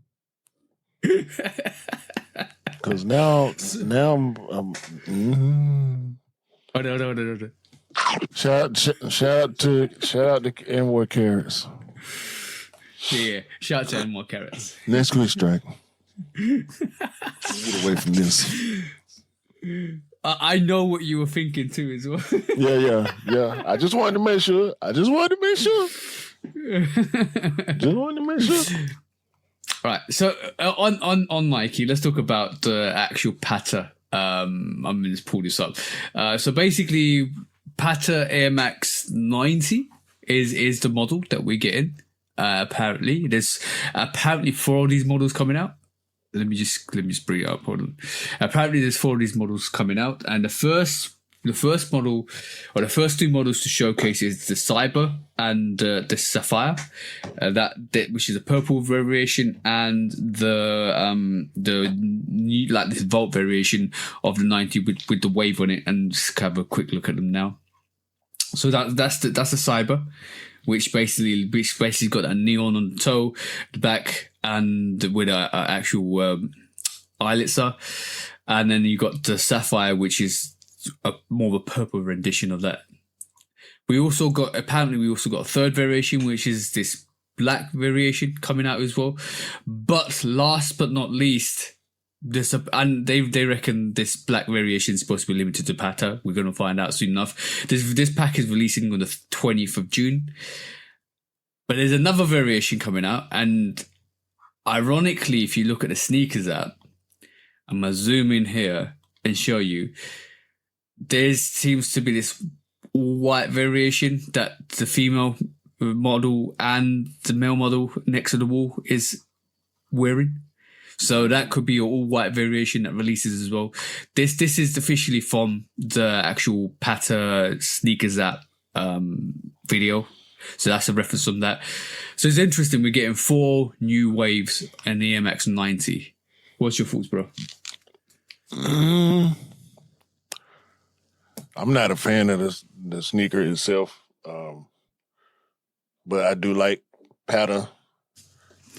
Because now I'm Oh, no. Shout out to Anwar Carrots. Yeah, shout out to Anwar Carrots. Next quick strike. Get away from this. I know what you were thinking too as well. Yeah. I just wanted to make sure. Just wanted to make sure. Right. So on Nike, let's talk about the actual Patta. I'm going to pull this up. So basically, Patta Air Max 90 is the model that we're getting. Apparently, there's 4 of these models coming out. Let me just bring it up. Hold on. Apparently, there's 4 of these models coming out, and the first model, or the first 2 models to showcase is the Cyber and the Sapphire, that which is a purple variation, and the new, like this Vault variation of the 90 with the wave on it. And just have a quick look at them now. So that's the Cyber, which basically got a neon on the toe, the back, and with a actual eyelets are. And then you got the Sapphire, which is more of a purple rendition of that. We also got a third variation, which is this black variation coming out as well. But last but not least, and they reckon this black variation is supposed to be limited to Patta. We're going to find out soon enough. This pack is releasing on the 20th of June. But there's another variation coming out, and ironically, if you look at the sneakers app, I'm going to zoom in here and show you. There seems to be this white variation that the female model and the male model next to the wall is wearing. So that could be an all white variation that releases as well. This is officially from the actual Patta sneakers app video. So that's a reference from that. So it's interesting. We're getting 4 new waves in the Air Max 90. What's your thoughts, bro? I'm not a fan of the sneaker itself, but I do like Patta.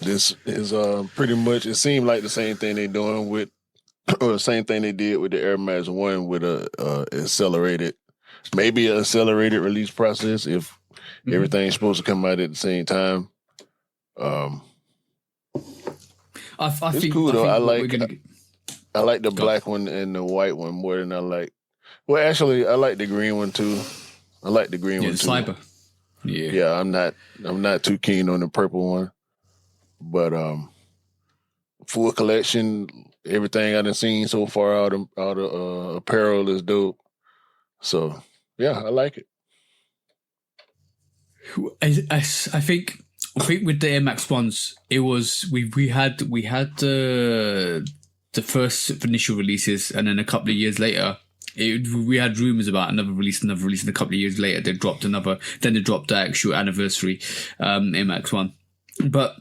This is pretty much, it seemed like the same thing they're doing with, or the same thing they did with the Air Max 1 with a accelerated release process if everything's supposed to come out at the same time. It's cool though. I like the black one and the white one more than I like. Well, actually, I like the green one too. I like the green one too. Cyber. Yeah, I'm not too keen on the purple one. But full collection, everything I've seen so far out of apparel is dope. So yeah, I like it. I think with the Air Max ones, it was we had the first initial releases, and then a couple of years later, we had rumors about another release, and a couple of years later they dropped the actual anniversary Air Max 1. But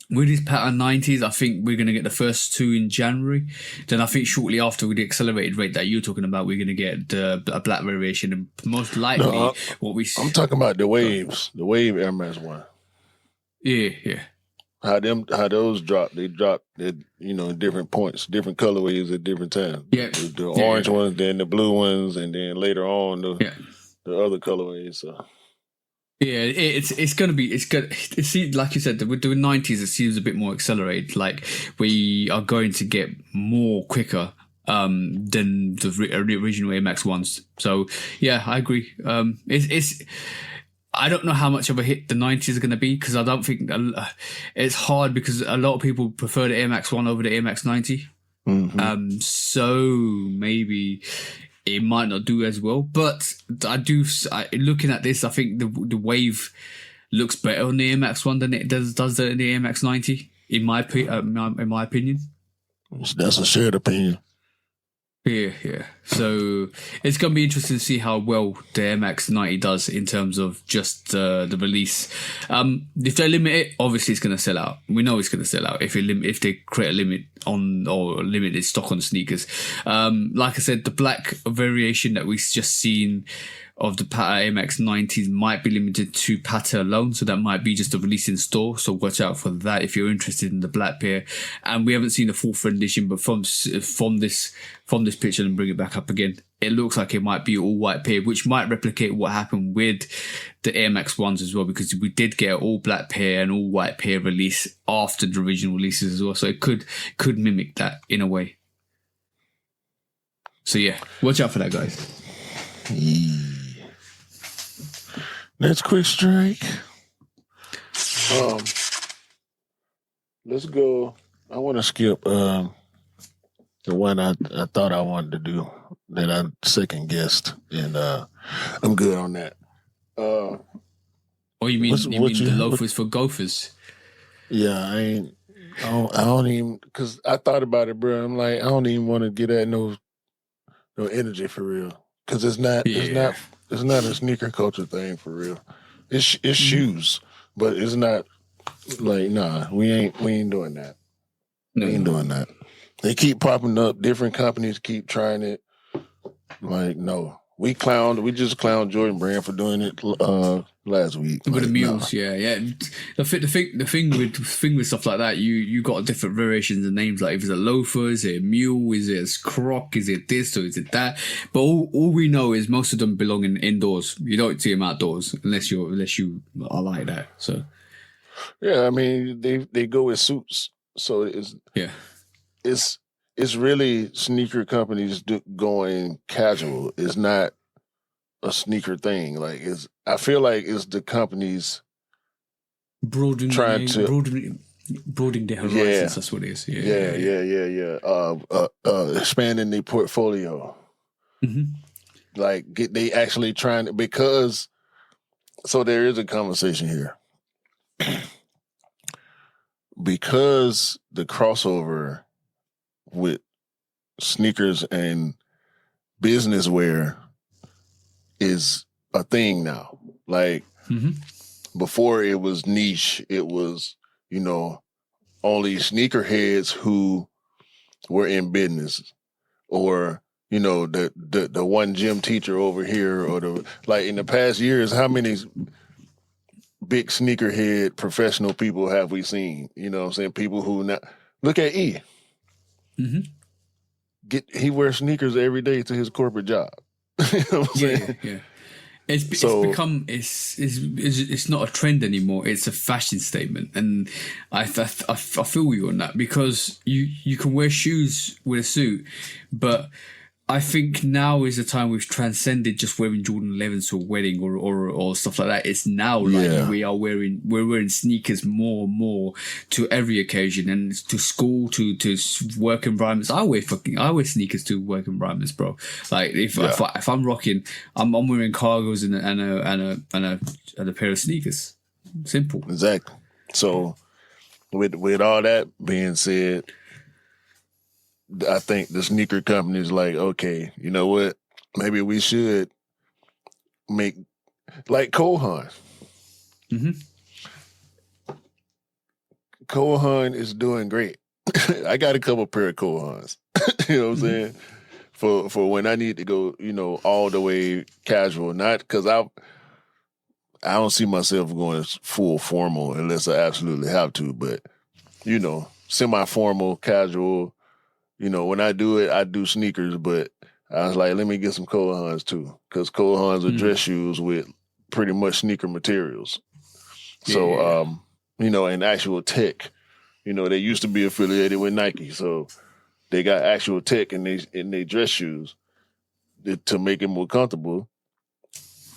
with these pattern 90s, I think we're going to get the first 2 in January. Then I think shortly after, with the accelerated rate that you're talking about, we're going to get a black variation, and most likely I'm talking about the waves, the wave Air Max 1. Yeah. How those drop? They drop at different points, different colorways at different times. Yeah, the orange ones, then the blue ones, and then later on the other colorways. So. Yeah, it's good. It seems, like you said, with the 90s, it seems a bit more accelerated. Like we are going to get more quicker than the original Air Max ones. So yeah, I agree. I don't know how much of a hit the 90s are going to be, because I don't think it's hard, because a lot of people prefer the Air Max 1 over the Air Max 90. So maybe it might not do as well. But looking at this, I think the Wave looks better on the Air Max 1 than it does the Air Max 90. In my opinion. That's a shared opinion. Yeah. So it's going to be interesting to see how well the Air Max 90 does in terms of just the release. If they limit it, obviously it's going to sell out. We know it's going to sell out if they create a limit on or limited stock on sneakers. Like I said, the black variation that we've just seen of the Patta Air Max 90s might be limited to Patta alone, so that might be just a release in store, so watch out for that if you're interested in the black pair. And we haven't seen the full rendition, but from this picture, and bring it back up again, it looks like it might be all white pair, which might replicate what happened with the Air Max 1s as well, because we did get an all black pair and all white pair release after the original releases as well, so it could mimic that in a way. So yeah, watch out for that, guys. Next quick strike. Let's go. I want to skip the one I thought I wanted to do that I second guessed, and I'm good on that. Oh, you mean the loafers for golfers? Yeah, I don't even, because I thought about it, bro. I'm like, I don't even want to get at no energy for real, because it's not a sneaker culture thing for real. It's shoes, but it's not like, nah, we ain't doing that. No. We ain't doing that. They keep popping up. Different companies keep trying it. Like, no. We just clowned Jordan Brand for doing it last week. With the mules, yeah. The thing with stuff like that, you got different variations of names. Like, if it's a loafer, is it a mule, is it a croc, is it this or is it that? But all we know is most of them belong indoors. You don't see them outdoors unless you are like that. So yeah, I mean they go with suits. So it's really sneaker companies going casual. It's not a sneaker thing. Like, I feel like it's the companies broadening their horizons. Yeah. That's what it is. Yeah. Expanding their portfolio. Mm-hmm. Like, they actually trying to, because, so there is a conversation here. Because the crossover with sneakers and business wear is a thing now. Like, before it was niche. It was, only sneakerheads who were in business, or, the one gym teacher over here, or like in the past years, how many big sneakerhead professional people have we seen? You know what I'm saying? People who now, look at E. Mm-hmm. He wears sneakers every day to his corporate job. You know what I'm saying? Yeah. It's become it's not a trend anymore. It's a fashion statement, and I feel you on that, because you can wear shoes with a suit, but I think now is the time we've transcended just wearing Jordan 11s to a wedding or stuff like that. It's now like we're wearing sneakers more and more to every occasion, and to school, to work environments. I wear sneakers to work environments, bro. Like if I'm rocking, I'm wearing cargos and a pair of sneakers. Simple. Exactly. So with all that being said, I think the sneaker company's like, okay, you know what? Maybe we should make like Kohan. Mm-hmm. Kohan is doing great. I got a couple pair of Kohans. You know what I'm saying? For when I need to go, all the way casual. Not because I don't see myself going full formal unless I absolutely have to, but semi-formal, casual. When I do it, I do sneakers, but I was like, let me get some Kohans too, because Kohans are dress shoes with pretty much sneaker materials. Yeah. So, and actual tech, they used to be affiliated with Nike, so they got actual tech in they dress shoes to make it more comfortable.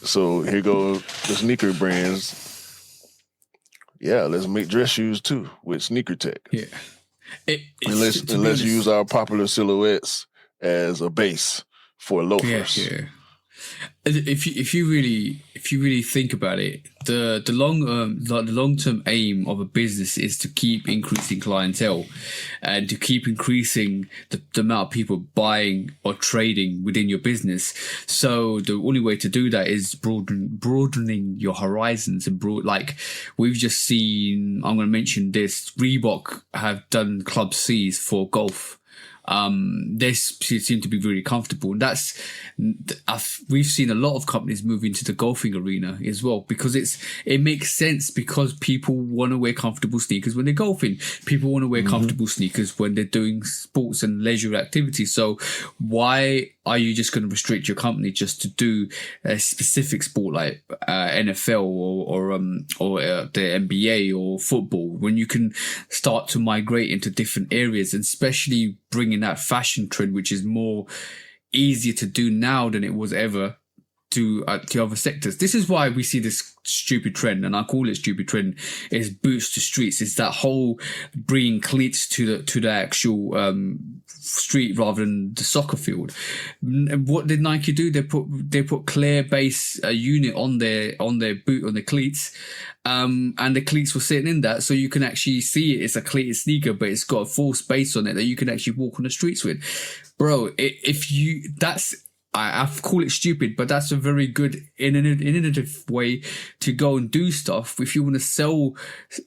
So here go the sneaker brands. Yeah, let's make dress shoes too with sneaker tech. Yeah. And let's use our popular silhouettes as a base for loafers. Yeah. If you really think about it, the long term aim of a business is to keep increasing clientele and to keep increasing the amount of people buying or trading within your business. So the only way to do that is broadening your horizons and like we've just seen. I'm going to mention this. Reebok have done Club C's for golf. They seem to be really comfortable, and we've seen a lot of companies move into the golfing arena as well, because it makes sense, because people want to wear comfortable sneakers when they're golfing. People want to wear comfortable sneakers when they're doing sports and leisure activities. So why are you just going to restrict your company just to do a specific sport like NFL or the NBA or football, when you can start to migrate into different areas, and especially bringing that fashion trend, which is more easier to do now than it was ever to other sectors. This is why we see this stupid trend, and I call it stupid trend, is boots to streets. It's that whole bringing cleats to the actual street rather than the soccer field. And what did Nike do? They put clear base unit on their boot, on their cleats, and the cleats were sitting in that, so you can actually see it. It's a cleated sneaker, but it's got a full space on it that you can actually walk on the streets with, bro. I call it stupid, but that's a very good innovative way to go and do stuff if you want to sell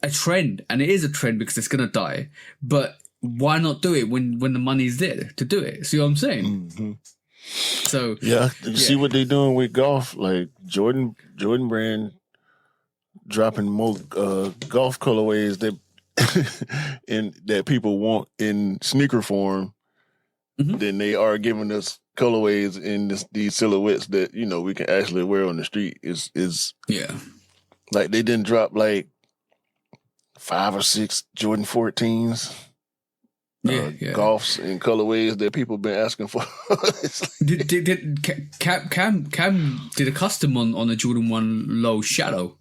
a trend. And it is a trend because it's going to die. But why not do it when the money's there to do it? See what I'm saying? Mm-hmm. So see what they're doing with golf, like Jordan brand dropping more golf colorways that people want in sneaker form than they are giving us colorways in these silhouettes that we can actually wear on the street. Is like they didn't drop like 5 or 6 Jordan 14s. Golfs and colorways that people been asking for. Cam did a custom on a Jordan 1 Low Shadow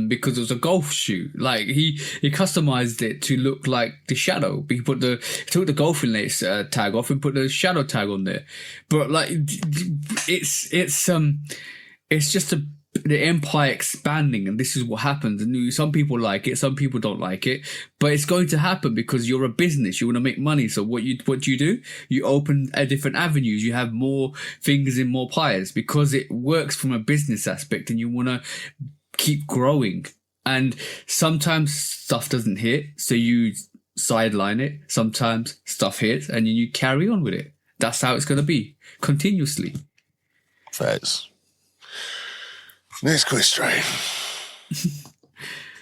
because it was a golf shoe. Like he customized it to look like the Shadow. He took the golfing lace tag off and put the Shadow tag on there. But like it's just the empire expanding, and this is what happens. And some people like it, some people don't like it, but it's going to happen because you're a business. You want to make money. So what do you do? You open different avenues. You have more fingers in more pies because it works from a business aspect, and you want to keep growing. And sometimes stuff doesn't hit, so you sideline it. Sometimes stuff hits, and you carry on with it. That's how it's going to be continuously. Facts. Next question.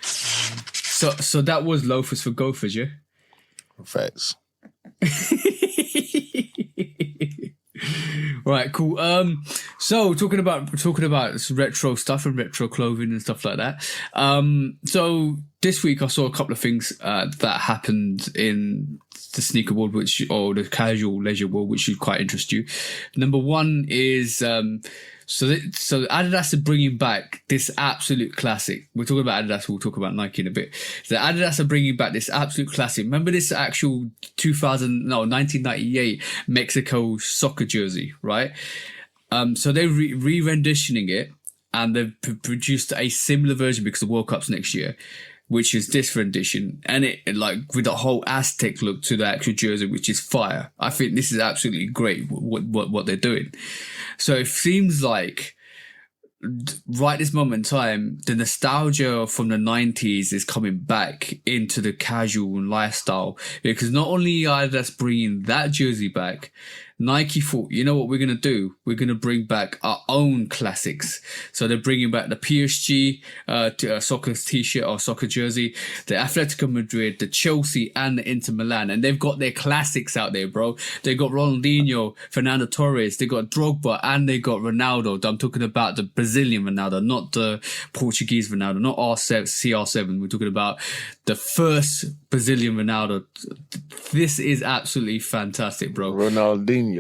So that was Loafers for Gophers, yeah? Facts. Right, cool. So talking about retro stuff and retro clothing and stuff like that. So this week I saw a couple of things that happened in the sneaker world, or the casual leisure world, which should quite interest you. Number one is so Adidas are bringing back this absolute classic. We're talking about Adidas, we'll talk about Nike in a bit. So Adidas are bringing back this absolute classic. Remember this actual 1998 Mexico soccer jersey, right? So they're re-renditioning it, and they've produced a similar version because the World Cup's next year, which is this rendition, and it like with the whole Aztec look to the actual jersey, which is fire. I think this is absolutely great what they're doing. So it seems like right this moment in time, the nostalgia from the 90s is coming back into the casual lifestyle, because not only are they bringing that jersey back, Nike thought, you know what we're going to do? We're going to bring back our own classics. So they're bringing back the PSG soccer t-shirt or soccer jersey, the Atletico Madrid, the Chelsea, and the Inter Milan. And they've got their classics out there, bro. They got Ronaldinho, Fernando Torres, they got Drogba, and they got Ronaldo. I'm talking about the Brazilian Ronaldo, not the Portuguese Ronaldo, not CR7. We're talking about the first Brazilian Ronaldo. This is absolutely fantastic, bro. Ronaldinho.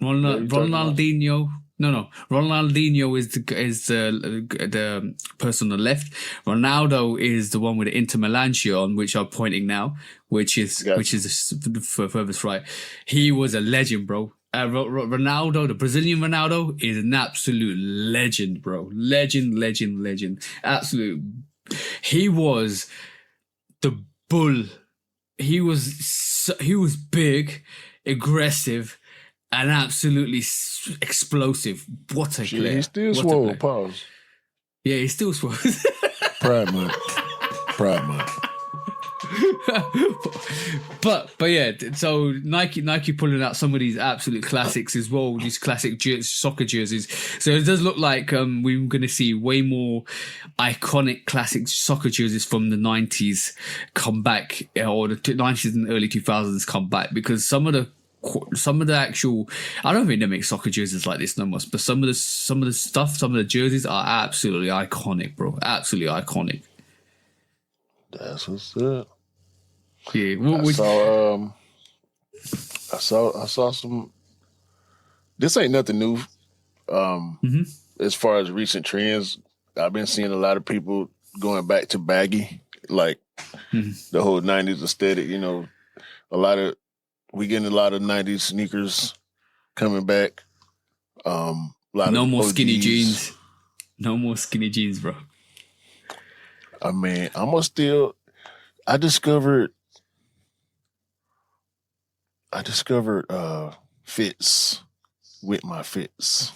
Ronaldinho No. Ronaldinho is the person on the left. Ronaldo is the one with the Inter Milan shirt on, which I'm pointing now, which is the furthest right. He was a legend, bro. Ronaldo, the Brazilian Ronaldo, is an absolute legend, bro. Legend. Absolute. He was the bull. He was big, aggressive, and absolutely explosive. What a player. He's still swole, pause. Yeah, he's still swole. Pride month. but yeah, so Nike pulling out some of these absolute classics as well, these classic soccer jerseys. So it does look like we're going to see way more iconic classic soccer jerseys from the 90s come back, or the 90s and early 2000s come back, because some of the actual, I don't think they make soccer jerseys like this no more, but some of the jerseys are absolutely iconic, bro. Absolutely iconic. That's what's up. Yeah, I saw some. This ain't nothing new. As far as recent trends, I've been seeing a lot of people going back to baggy, like the whole '90s aesthetic. You know, we getting a lot of '90s sneakers coming back. No more skinny jeans. No more skinny jeans, bro. I mean, I discovered fits with my fits.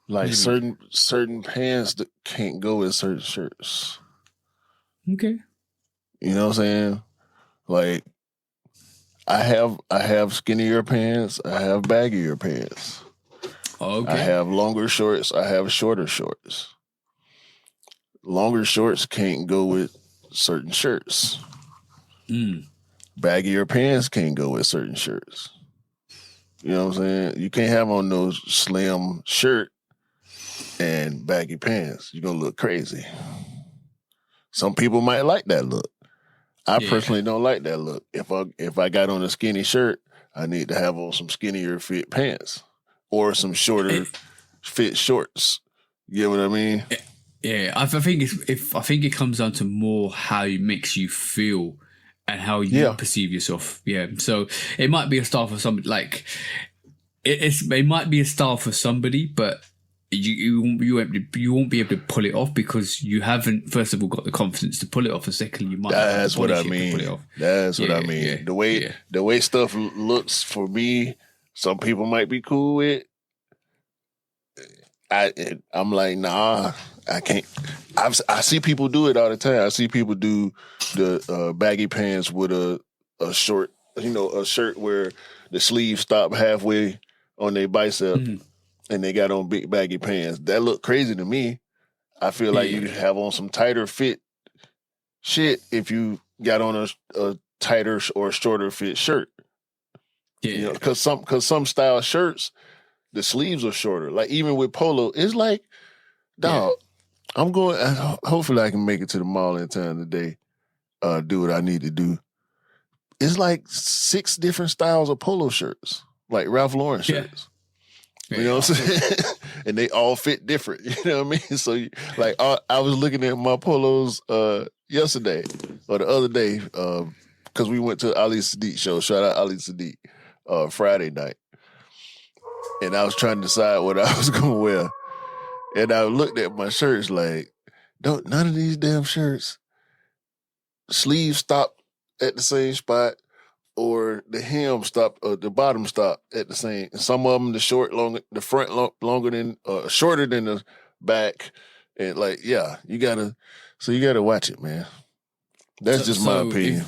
Like certain pants that can't go with certain shirts. Okay. You know what I'm saying? Like I have skinnier pants, I have baggier pants. Okay. I have longer shorts, I have shorter shorts. Longer shorts can't go with certain shirts. Baggier pants can't go with certain shirts. You know what I'm saying? You can't have on those slim shirt and baggy pants. You're going to look crazy. Some people might like that look. I personally don't like that look. If I got on a skinny shirt, I need to have on some skinnier fit pants or some shorter fit shorts. You get what I mean? Yeah, I think it comes down to more how it makes you feel and how you perceive yourself. Yeah, so it might be a style for somebody. Like it might be a style for somebody, but you won't be able to pull it off because you haven't, first of all, got the confidence to pull it off, and secondly, you might. That's what I mean. That's what I mean. Yeah. The way stuff looks for me, some people might be cool with. I'm like, nah, I can't. I see people do it all the time. I see people do the baggy pants with a short, a shirt where the sleeves stop halfway on their bicep, and they got on big baggy pants. That look crazy to me. I feel like you have on some tighter fit shit if you got on a tighter or shorter fit shirt. Yeah, because some style shirts, the sleeves are shorter. Like even with polo, it's like, dog, I'm going. Hopefully, I can make it to the mall in time today. Do what I need to do. It's like 6 different styles of polo shirts, like Ralph Lauren shirts. You know what I'm saying? And they all fit different. You know what I mean? So, like, I was looking at my polos yesterday or the other day because we went to Ali Sadiq show. Shout out Ali Sadiq Friday night. And I was trying to decide what I was going to wear. And I looked at my shirts like, none of these damn shirts, sleeves stop at the same spot or the hem stop, the bottom stop at the same. Some of them, the front longer than, shorter than the back. And like, you gotta watch it, man. That's just my opinion.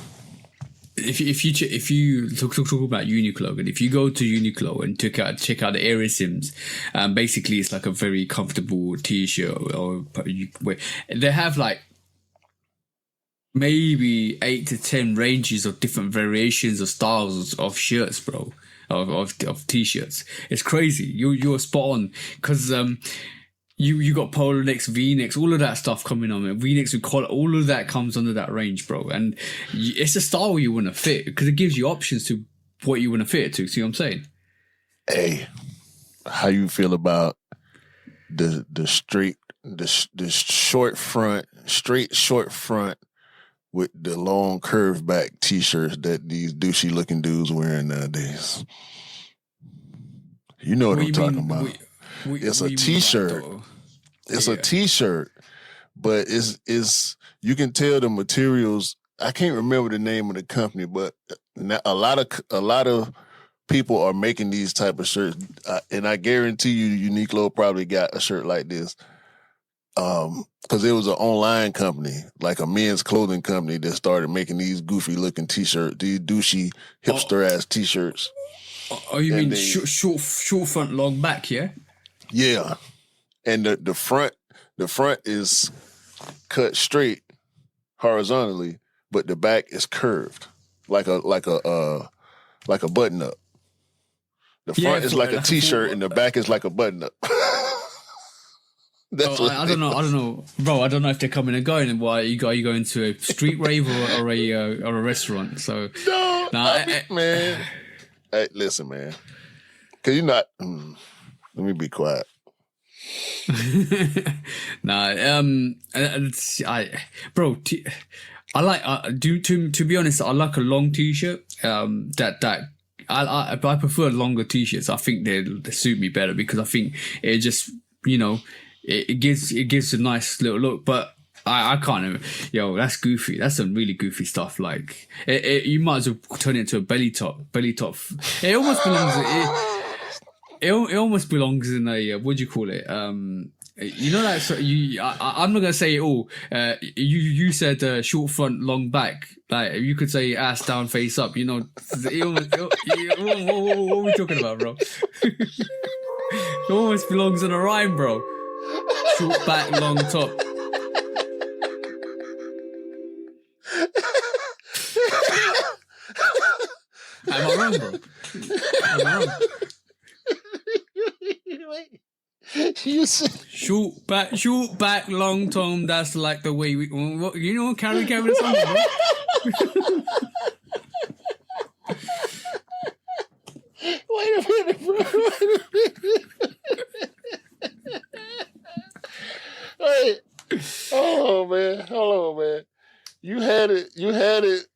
If you talk about Uniqlo, and if you go to Uniqlo and check out the Air Sims, basically it's like a very comfortable t-shirt, or they have like maybe 8 to 10 ranges of different variations of styles of shirts, bro, of t-shirts. It's crazy. You're spot on because You got polo necks, V-necks, all of that stuff coming on, man. V-necks with collar, all of that comes under that range, bro. And it's a style you want to fit because it gives you options to what you want to fit it to. See what I'm saying? Hey, how you feel about the short front, straight short front with the long curved back t-shirts that these douchey looking dudes wearing nowadays. You know what I'm talking about. It's a t-shirt. It's a t-shirt, but it's you can tell the materials. I can't remember the name of the company, but a lot of people are making these type of shirts, and I guarantee you, Uniqlo probably got a shirt like this. Because it was an online company, like a men's clothing company, that started making these goofy looking t-shirts, these douchey hipster ass t-shirts. Oh, you mean short front, long back, yeah? Yeah, and the front is cut straight horizontally, but the back is curved like a button up. The front is like a t-shirt, and the back is like a button up. I don't know, bro. I don't know if they're coming and going. And why are you going to a street rave or a restaurant? So man. Hey, listen, man. Cause you're not. Let me be quiet. I like. To be honest, I like a long t-shirt. I prefer longer t-shirts. I think they suit me better because I think it just It gives a nice little look, but I can't even. That's goofy. That's some really goofy stuff. Like you might as well turn it into a belly top. It almost belongs. It almost belongs in a what do you call it? That. So I'm not gonna say it all. You said short front, long back. Like you could say ass down, face up. What are we talking about, bro? It almost belongs in a rhyme, bro. Short back, long top. Am I wrong, bro? Am I wrong? You said short back, long tom. That's like the way we. Carry the song, bro. Wait a minute, bro. Wait. Hold on, man. You had it.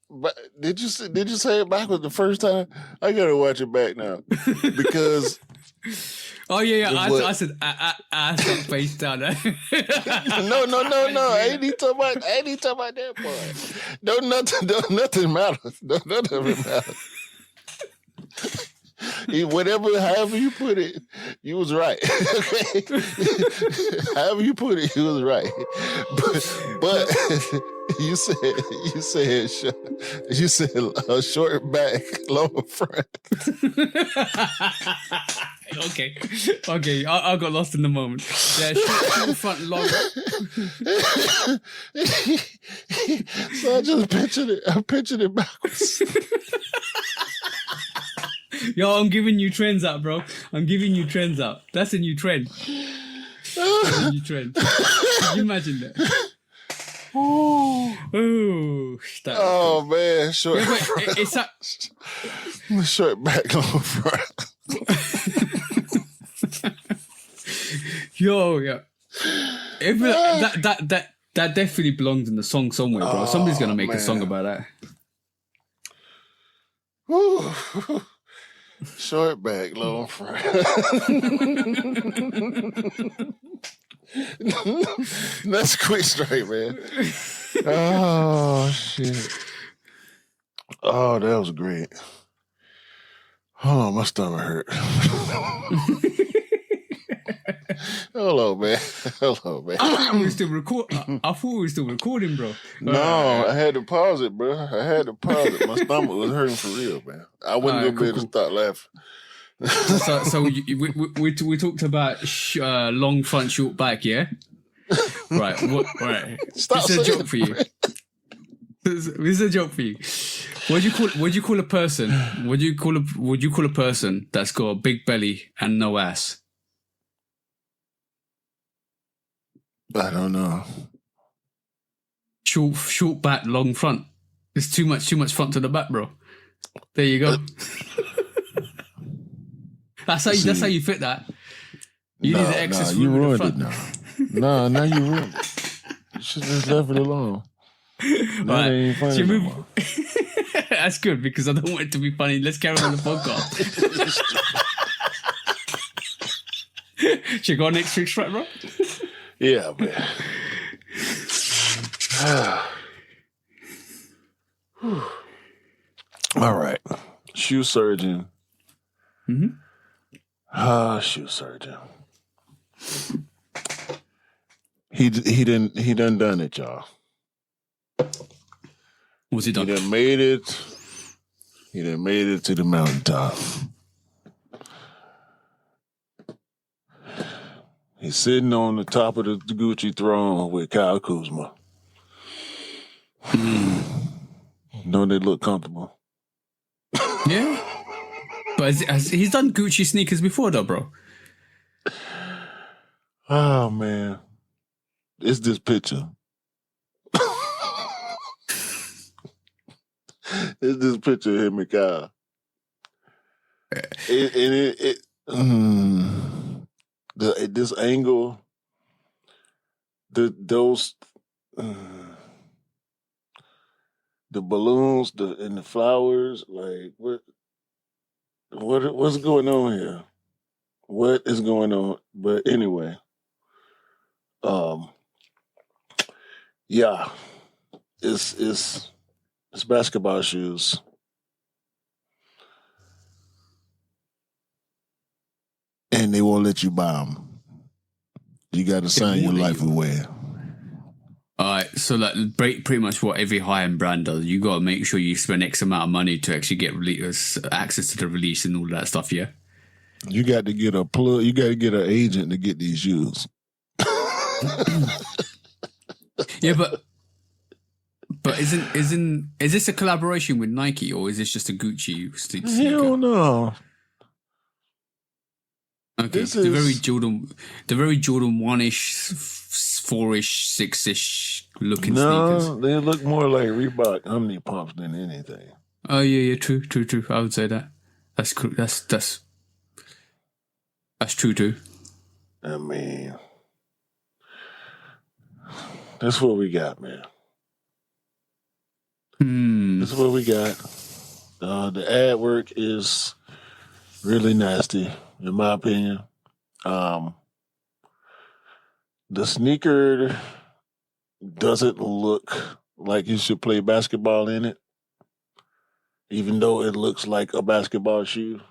But did you say it backwards the first time? I gotta watch it back now because. Oh yeah. I said ass up, face down. No. I ain't even talking about that part. Don't nothing matters. Nothing matters. However you put it, you was right. Okay, however you put it, you was right. But you said a short back, long front. Okay. I got lost in the moment. Yeah, short front, long. So I just pictured it. I pictured it backwards. Yo, I'm giving you trends out, bro. I'm giving you trends out. That's a new trend. That's a new trend. Can you imagine that? Oh man, short. Yeah, but it's short back, long front. Yo, yeah. That definitely belongs in the song somewhere, bro. Somebody's gonna make a song about that. Short back, long front. That's quick straight, man. Oh shit. Oh, that was great. Hold on, my stomach hurt. Hello, man. I thought we were still recording, bro. No, I had to pause it, bro. My stomach was hurting for real, man. I wasn't gonna be able to stop laughing. So we talked about long front, short back, yeah. Right. Right. Stop. This is a joke for you. This is a joke for you. Would you call a person? Would you call a person that's got a big belly and no ass? I don't know. Short back, long front. It's too much front to the back, bro. There you go. That's how you fit that. You need the excess you room in the ruined front. it now. Now you ruined it. You should have just left it alone. Now Right. it ain't funny Should we no move- more. That's good because I don't want it to be funny. Let's carry on the podcast. Should we go next week's track, bro? Yeah, man. All right. Shoe surgeon. Shoe surgeon. He done it, y'all. What's he He done? done made it. He done made it to the mountaintop. He's sitting on the top of the Gucci throne with Kyle Kuzma. Don't they look comfortable? Yeah. But he's done Gucci sneakers before, though, bro. Oh, man. It's this picture. It's this picture of him and Kyle. This angle, the balloons, and the flowers, like what's going on here? What is going on? But anyway, yeah, it's basketball shoes. And they won't let you buy them. You got to sign your life away. All right, so like pretty much what every high-end brand does. You got to make sure you spend X amount of money to actually get access to the release and all that stuff. Yeah. You got to get a plug. You got to get an agent to get these shoes. Yeah, but is this a collaboration with Nike or is this just a Gucci sneaker? Hell no. Okay, the very Jordan 1-ish, 4-ish, 6-ish looking sneakers. No, they look more like Reebok Omni Pumps than anything. Oh yeah, true. I would say that. That's true. That's true too. I mean, that's what we got, man. That's what we got. The ad work is really nasty, in my opinion. The sneaker doesn't look like you should play basketball in it, even though it looks like a basketball shoe.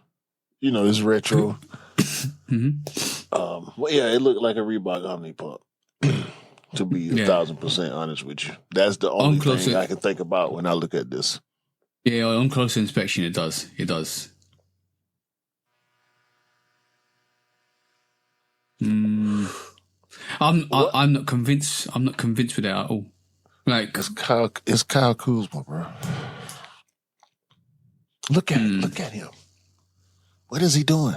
You know, it's retro. Well, yeah, it looked like a Reebok Omni Pump. To be 1,000% honest with you, that's the only thing I can think about when I look at this. Yeah, on closer inspection, it does. It does. I'm not convinced. I'm not convinced with it at all. Like It's Kyle Kuzma, bro. Look at him. Look at him. What is he doing?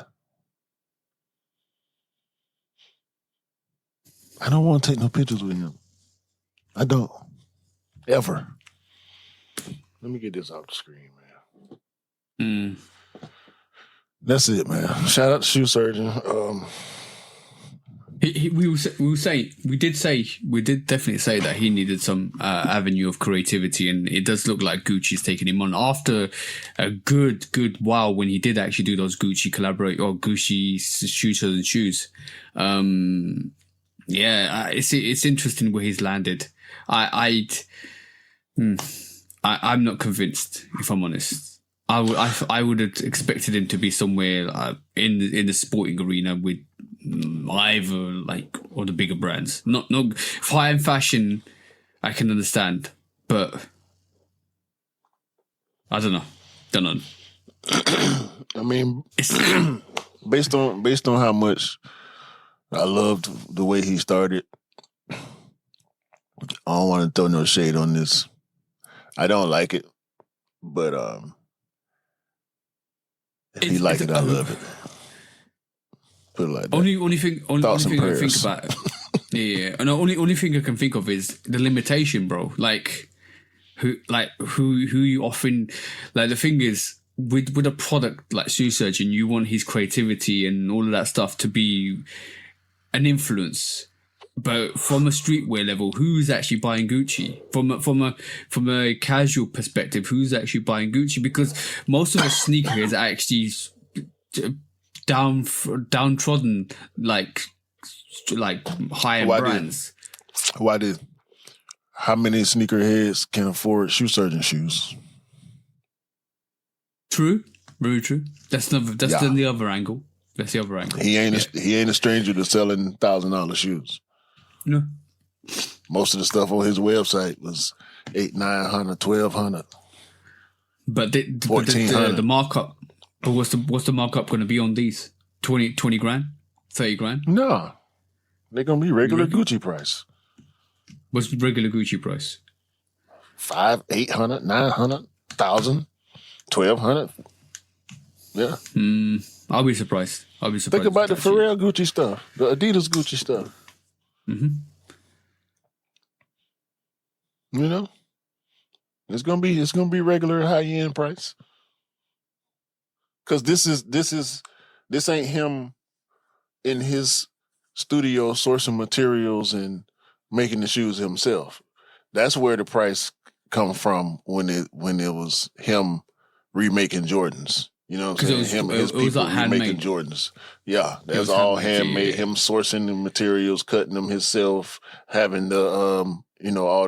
I don't want to take no pictures with him. I don't. Ever. Let me get this off the screen, man. That's it, man. Shout out to Shoe Surgeon. we did definitely say that he needed some avenue of creativity, and it does look like Gucci's taking him on after a good while when he did actually do those Gucci collaborate or Gucci shoes and shoes. Yeah, it's interesting where he's landed. I'm not convinced, if I'm honest. I would have expected him to be somewhere in the sporting arena with either like or the bigger brands. Not high-end fashion. I can understand, but I don't know. I mean, based on how much I loved the way he started, I don't want to throw no shade on this. I don't like it, but if you like it, I love it. Put it like that. Only thing I think about, yeah, and the only thing I can think of is the limitation, bro. Like who you offering? Like the thing is, with a product like Shoe Surgeon, you want his creativity and all of that stuff to be an influence. But from a streetwear level, who's actually buying Gucci? From a casual perspective, who's actually buying Gucci? Because most of the sneakers are actually downtrodden, like high-end brands. How many sneakerheads can afford Shoe Surgeon shoes? True, very true. That's the other angle. That's the other angle. He ain't a stranger to selling $1,000 shoes. No. Most of the stuff on his website was $800, $900, $1,200. But the markup. But what's the markup going to be on these? 20 grand, 30 grand? No, they're gonna be regular Gucci price. What's the regular Gucci price? $500, $800, $900, $1,000, $1,200. Yeah. I'll be surprised. Think about the Pharrell Gucci stuff, the Adidas Gucci stuff. Mm-hmm. You know, it's gonna be regular high end price. Because this ain't him in his studio sourcing materials and making the shoes himself. That's where the price come from when it was him remaking Jordans. You know what I'm saying? His people like remaking Jordans. Yeah, that's all handmade. Him sourcing the materials, cutting them himself, having the all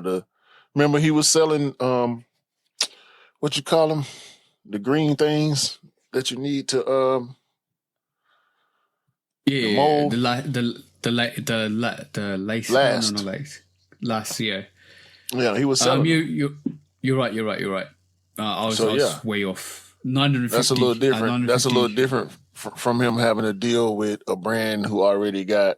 the. Remember, he was selling what you call them, the green things that you need to the mold. The lace. Last. No, lace. Last, yeah. Yeah, he was selling. You're right. I was way off. 950. That's a little different. That's a little different from him having to deal with a brand who already got,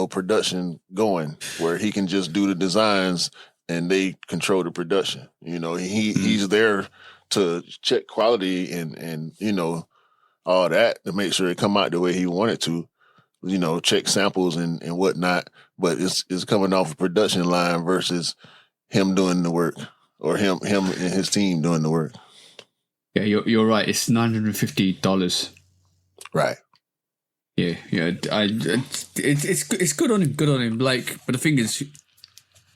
production going, where he can just do the designs and they control the production. He's there to check quality and all that to make sure it come out the way he wanted to. Check samples and whatnot. But it's coming off a production line versus him doing the work or him and his team doing the work. Yeah, you're right. It's $950. Right. Yeah. It's good on him. Good on him. But the thing is,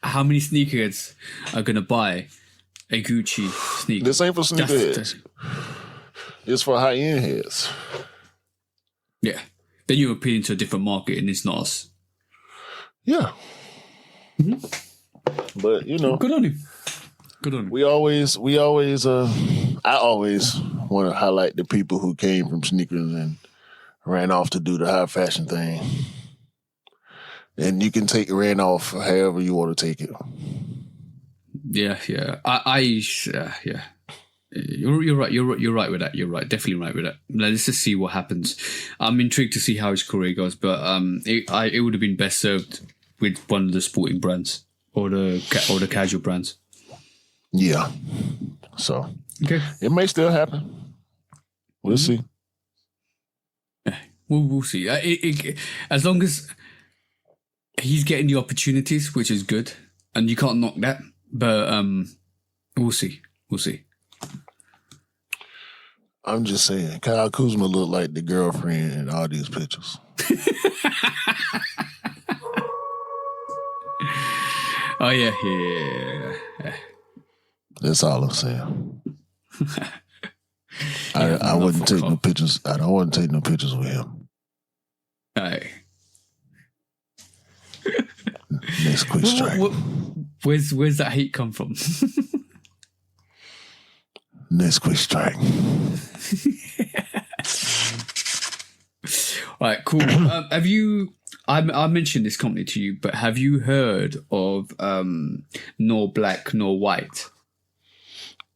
how many sneakerheads are gonna buy a Gucci sneaker? This ain't for sneakerheads. It's for high end heads. Yeah. Then you're appealing to a different market, and it's not us. Yeah. Mm-hmm. But good on him. I always want to highlight the people who came from sneakers and ran off to do the high fashion thing. And you can ran off however you want to take it. Yeah. Yeah. You're right. You're right with that. You're right. Definitely right with that. Let's just see what happens. I'm intrigued to see how his career goes, but it would have been best served with one of the sporting brands or the casual brands. Yeah. So it may still happen. We'll see. Yeah, we'll see. As long as he's getting the opportunities, which is good, and you can't knock that. But we'll see. I'm just saying, Kyle Kuzma looked like the girlfriend in all these pictures. Oh yeah. That's all I'm saying. I wouldn't take no pictures. I don't want to take no pictures with him. All right. Next quick strike. Where's that hate come from? Next quick strike. All right, cool. Have you? I mentioned this company to you, but have you heard of Nor Black Nor White?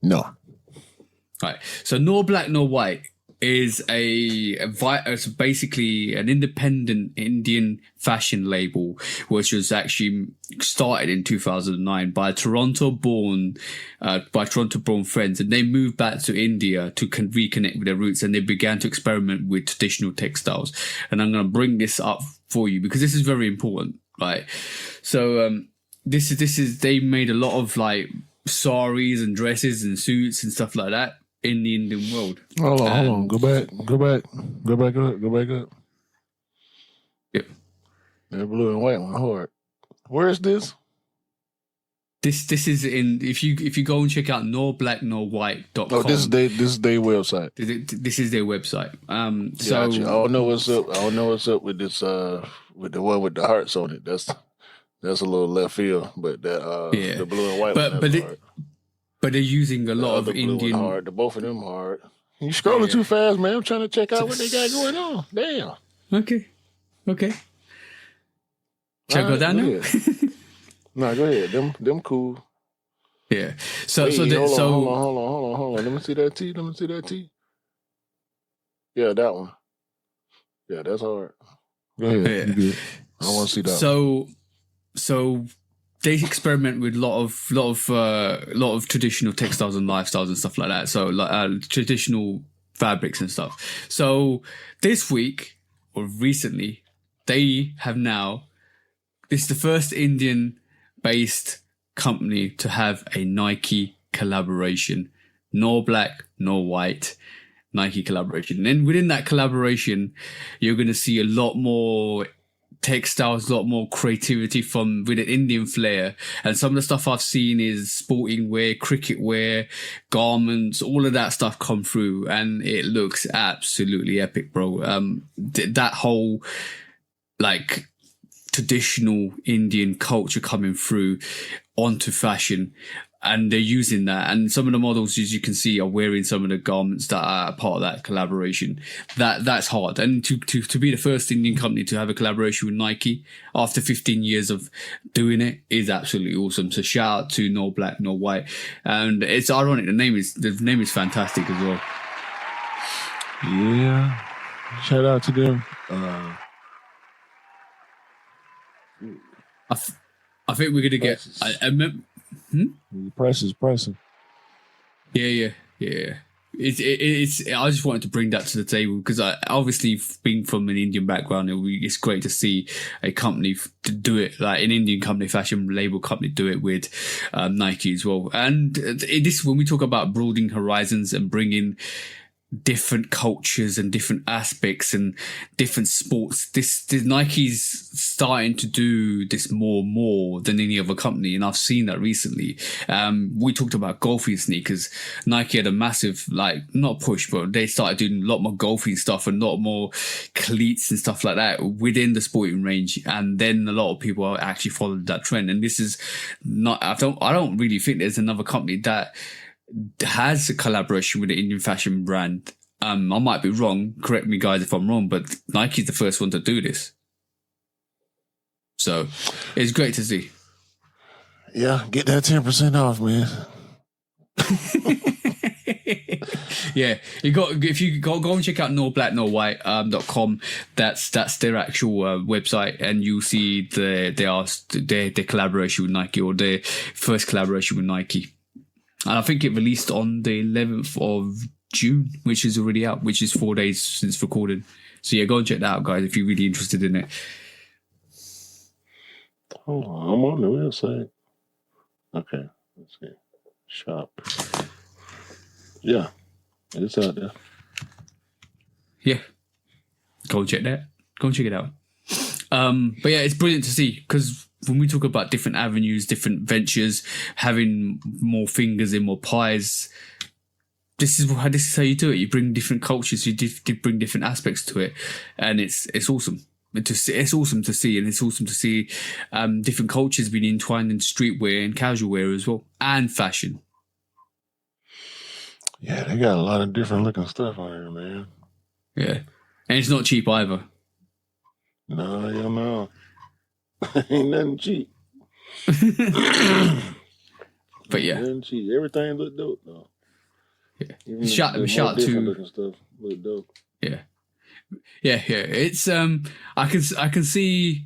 No. Right. So Nor Black Nor White is it's basically an independent Indian fashion label, which was actually started in 2009 by Toronto-born friends, and they moved back to India to reconnect with their roots, and they began to experiment with traditional textiles. And I'm going to bring this up for you because this is very important, right? So this is they made a lot of like saris and dresses and suits and stuff like that. in the Indian world. Hold on. Go back up. Yep. That blue and white one hard. Where is this? This is in if you go and check out norblacknorwhite.com. Oh, this is their website. This is their website. So Gotcha. I don't know what's up with this with the one with the hearts on it. That's a little left field, but the blue and white one hard. But they're using a lot of blue Indian. One hard. Both of them hard. You scrolling too fast, man. I'm trying to check out what they got going on. Damn. Okay. Should I go down now? No, go ahead. Them cool. Yeah. Hold on. Let me see that T. Yeah, that one. Yeah, that's hard. Go ahead. Yeah. You good. I want to see that. So they experiment with a lot of traditional textiles and lifestyles and stuff like that. So like traditional fabrics and stuff. So this week or recently, they have now. This is the first Indian-based company to have a Nike collaboration. Nor black, nor white. Nike collaboration. And then within that collaboration, you're going to see a lot more textiles, a lot more creativity with an Indian flair. And some of the stuff I've seen is sporting wear, cricket wear, garments, all of that stuff come through. And it looks absolutely epic, bro. That whole, like, traditional Indian culture coming through onto fashion, and they're using that. And some of the models, as you can see, are wearing some of the garments that are part of that collaboration. That's hard. And to be the first Indian company to have a collaboration with Nike after 15 years of doing it is absolutely awesome. So shout out to Nor Black, Nor White. And it's ironic, the name is fantastic as well. Yeah. Shout out to them. I think we're gonna get. Pricing. Yeah. It's. I just wanted to bring that to the table because obviously being from an Indian background, it's great to see a company to do it, like an Indian company, fashion label company, do it with Nike as well. And this, when we talk about broadening horizons and bringing different cultures and different aspects and different sports, this Nike's starting to do this more than any other company, and I've seen that recently. We talked about golfing sneakers. Nike had a massive, like, not push, but they started doing a lot more golfing stuff and a lot more cleats and stuff like that within the sporting range, and then a lot of people are actually followed that trend. And this is not, I don't really think there's another company that has a collaboration with an Indian fashion brand. I might be wrong. Correct me, guys, if I'm wrong, but Nike's the first one to do this. So it's great to see. Yeah, get that 10% off, man. Yeah, if you go and check out norblacknorwhite.com, that's their actual website, and you'll see their collaboration with Nike, or their first collaboration with Nike. And I think it released on the 11th of June, which is already out, which is 4 days since recording. So yeah, go and check that out, guys, if you're really interested in it. Hold on, I'm on the website. Okay, let's see. Shop. Yeah, it's out there. Yeah, go and check that. Go and check it out. But yeah, it's brilliant to see, because when we talk about different avenues, different ventures, having more fingers in more pies, this is how you do it. You bring different cultures, you bring different aspects to it, and it's awesome. It's awesome to see, and it's awesome to see different cultures being entwined in streetwear and casual wear as well, and fashion. Yeah, they got a lot of different looking stuff on here, man. Yeah, and it's not cheap either. No. Ain't nothing cheap. But yeah, nothing cheap. Everything look dope though. Yeah. Shout to looking stuff look dope. Yeah. It's I can see.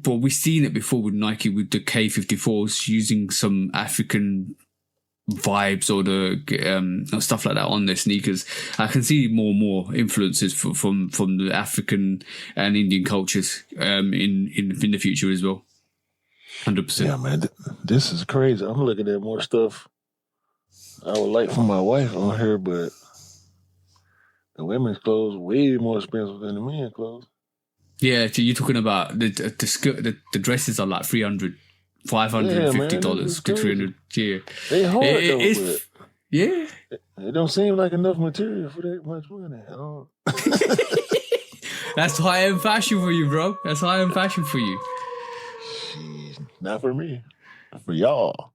But we've seen it before with Nike with the K54s using some African vibes or the stuff like that on their sneakers. I can see more influences from the African and Indian cultures in the future as well. 100%. Yeah, man, this is crazy. I'm looking at more stuff I would like for my wife on here, but the women's clothes way more expensive than the men's clothes. Yeah, so you're talking about the skirt, the dresses are like $300, $550 to $300. Yeah, they hard but yeah. It don't seem like enough material for that much money. That's high-end fashion for you, bro. That's high-end fashion for you. Not for me. For y'all.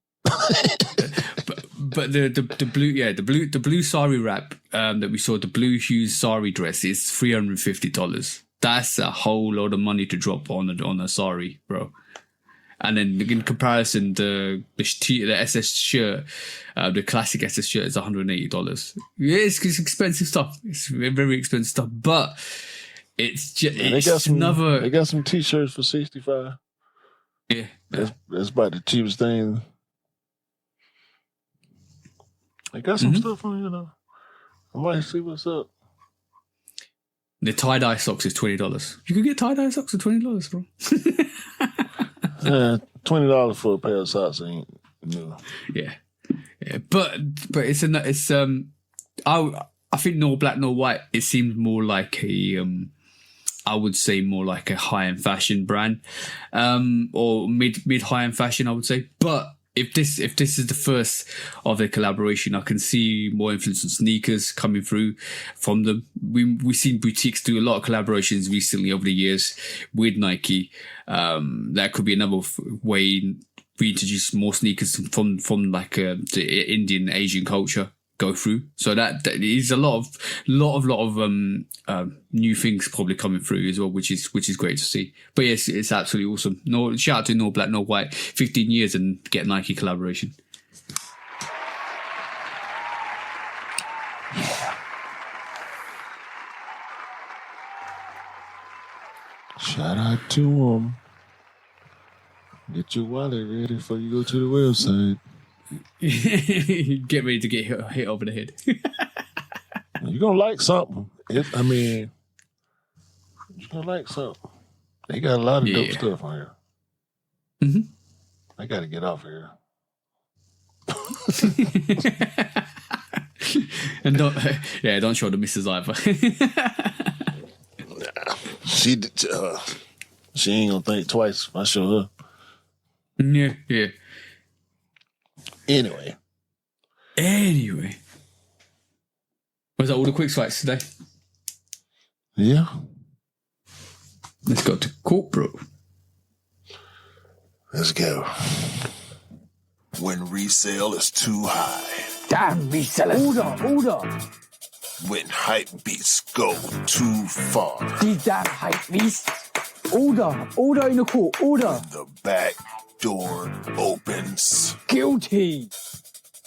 But the blue sari wrap that we saw, the blue hues sari dress is $350. That's a whole lot of money to drop on a sari, bro. And then in comparison, the SS shirt, the classic SS shirt is $180. Yeah, it's expensive stuff. It's very expensive stuff, but it's just they got some t-shirts for $65. Yeah, that's about the cheapest thing. They got some stuff on, I might see what's up. The tie-dye socks is $20. You could get tie-dye socks for $20, bro. $20 for a pair of socks ain't new. Yeah. But it's I think nor black nor white. It seemed more like I would say more like a high-end fashion brand, or mid high-end fashion, I would say. But if this is the first of their collaboration, I can see more influence on sneakers coming through from them. We've seen boutiques do a lot of collaborations recently over the years with Nike. That could be another way we introduce more sneakers from like the Indian Asian culture go through. So that is a lot of new things probably coming through as well, which is great to see. But yes, it's absolutely awesome. Shout out to No Black No White, 15 years and get Nike collaboration. Shout out to them. Get your wallet ready before you go to the website. Get ready to get hit over the head. You're gonna like something. You're gonna like something. They got a lot of dope stuff on here. Mm-hmm. I gotta get off here. And don't show the missus either. She ain't gonna think twice if I show her. Yeah. Anyway. Was that all the quick swipes today? Yeah. Let's go to court, bro. Let's go. When resale is too high. Damn resellers. Order. When hype beats go too far. These damn hype beasts. Order in the court. Order. When the back door opens. Guilty.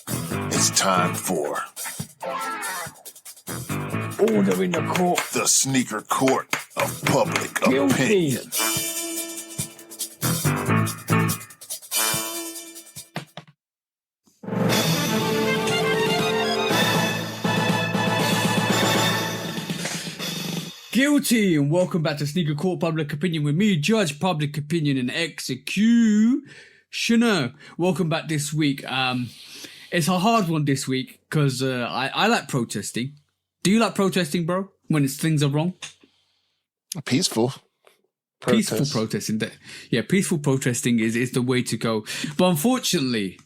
It's time for Order in the court. the sneaker court of public Guilty. opinion. Guilty, and welcome back to Sneaker Court Public Opinion with me, Judge Public Opinion and Executioner. Welcome back this week. It's a hard one this week because I like protesting. Do you like protesting, bro? When things are wrong? Peaceful Protesting. Yeah, peaceful protesting is the way to go. But unfortunately,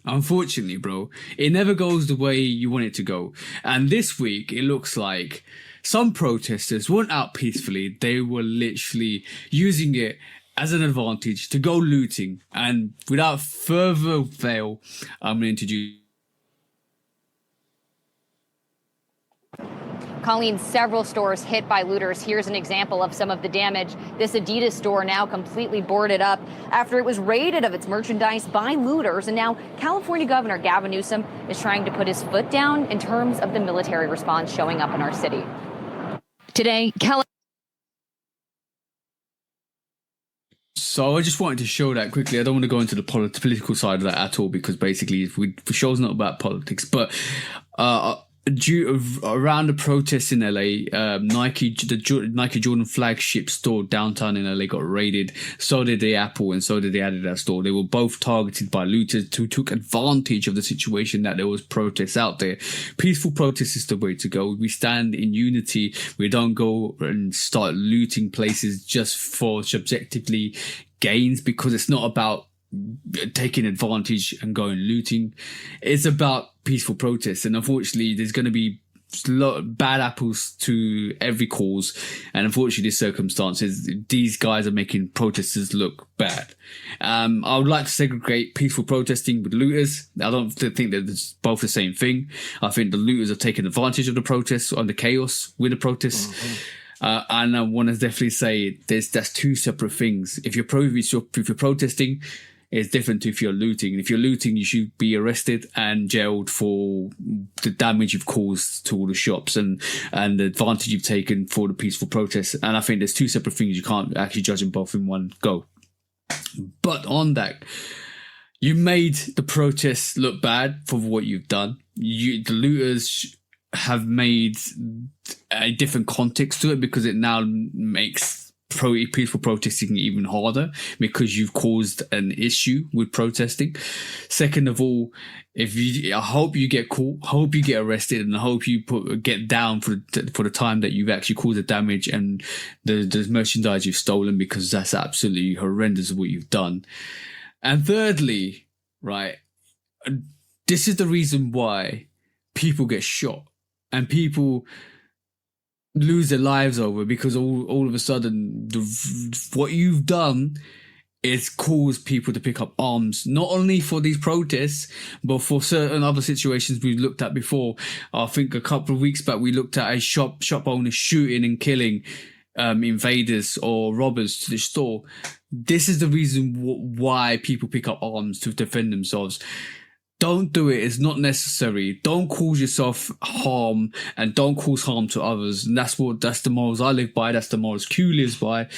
bro, it never goes the way you want it to go. And this week, it looks like some protesters weren't out peacefully. They were literally using it as an advantage to go looting. And without further veil, I'm going to introduce... Colleen, several stores hit by looters. Here's an example of some of the damage. This Adidas store now completely boarded up after it was raided of its merchandise by looters. And now California Governor Gavin Newsom is trying to put his foot down in terms of the military response showing up in our city. Today, So I just wanted to show that quickly. I don't want to go into the political side of that at all because basically the show's not about politics. But around the protests in LA, Nike Jordan flagship store downtown in LA got raided. So did the Apple and so did the Adidas store. They were both targeted by looters who took advantage of the situation that there was protests out there. Peaceful protest is the way to go. We stand in unity. We don't go and start looting places just for subjectively gains, because it's not about taking advantage and going looting. It's about peaceful protests, and unfortunately there's going to be bad apples to every cause, and unfortunately the circumstances, these guys are making protesters look bad. I would like to segregate peaceful protesting with looters. I don't think that it's both the same thing. I think the looters are taking advantage of the protests and the chaos with the protests. And I want to definitely say that's two separate things. If you're protesting, it's different to if you're looting. If you're looting, you should be arrested and jailed for the damage you've caused to all the shops and the advantage you've taken for the peaceful protests. And I think there's two separate things. You can't actually judge them both in one go. But on that, you made the protests look bad for what you've done. The looters have made a different context to it, because it now makes peaceful protesting even harder, because you've caused an issue with protesting. Second of all, I hope you get caught, hope you get arrested, and I hope you get down for the time that you've actually caused the damage and the merchandise you've stolen, because that's absolutely horrendous what you've done. And thirdly, right, this is the reason why people get shot and people lose their lives over, because all of a sudden what you've done is caused people to pick up arms, not only for these protests but for certain other situations we've looked at before. I think a couple of weeks back we looked at a shop owner shooting and killing invaders or robbers to the store. This is the reason why people pick up arms, to defend themselves. Don't do it. It's not necessary. Don't cause yourself harm and don't cause harm to others. And that's the morals I live by. That's the morals Q lives by.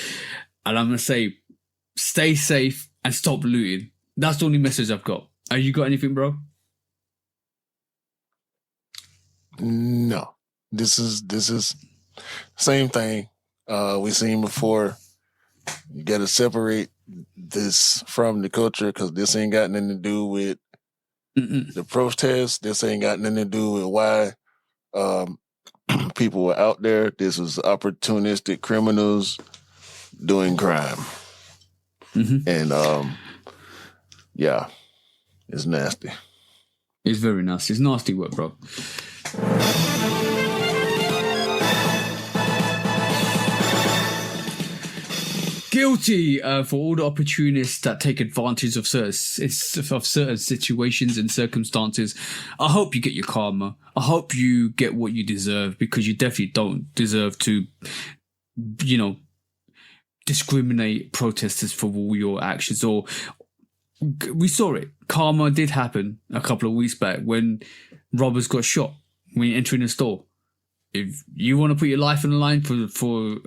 And I'm going to say, stay safe and stop looting. That's the only message I've got. Have you got anything, bro? No. This is same thing we seen before. You got to separate this from the culture, because this ain't got nothing to do with the protest. This ain't got nothing to do with why people were out there. This was opportunistic criminals doing crime. And yeah, it's nasty. It's very nasty. It's nasty work, bro. Guilty for all the opportunists that take advantage of certain situations and circumstances. I hope you get your karma. I hope you get what you deserve, because you definitely don't deserve to, discriminate protesters for all your actions. Or we saw it. Karma did happen a couple of weeks back when robbers got shot when entering a store. If you want to put your life on the line for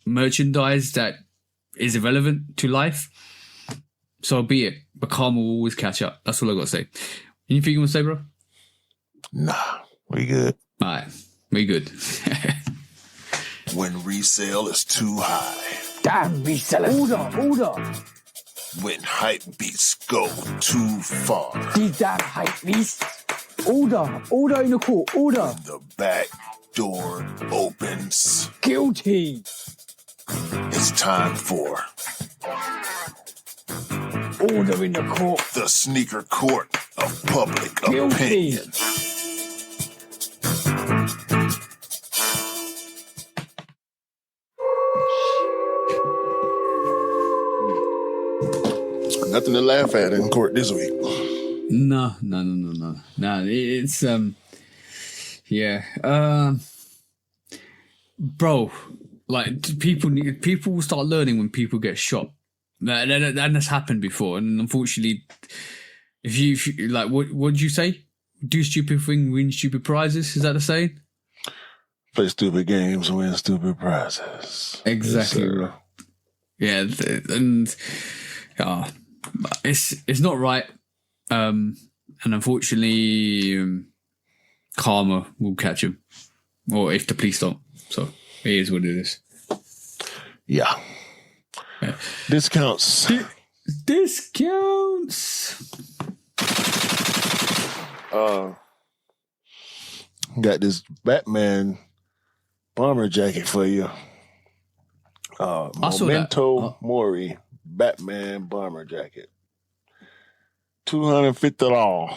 merchandise that is irrelevant to life, so be it. But karma will always catch up. That's all I got to say. Anything you want to say, bro? Nah, we good. All right, we good. When resale is too high. Damn resellers. Order. When hype beats go too far. These damn hype beasts. Order in the court. Order. When the back door opens. Guilty. It's time for Order in the court. the sneaker court of public Guilty. opinion. Nothing to laugh at in court this week. No. It's bro. Like people will start learning when people get shot. And that's happened before. And unfortunately, if you like, what did you say? Do stupid thing, win stupid prizes. Is that the saying? Play stupid games, win stupid prizes. Exactly. Yes, yeah, and it's not right. And unfortunately, karma will catch him, or if the police don't. So it is what it is. Yeah. Discounts. Discounts. Got this Batman bomber jacket for you. I saw that. Memento Mori Batman bomber jacket. $250.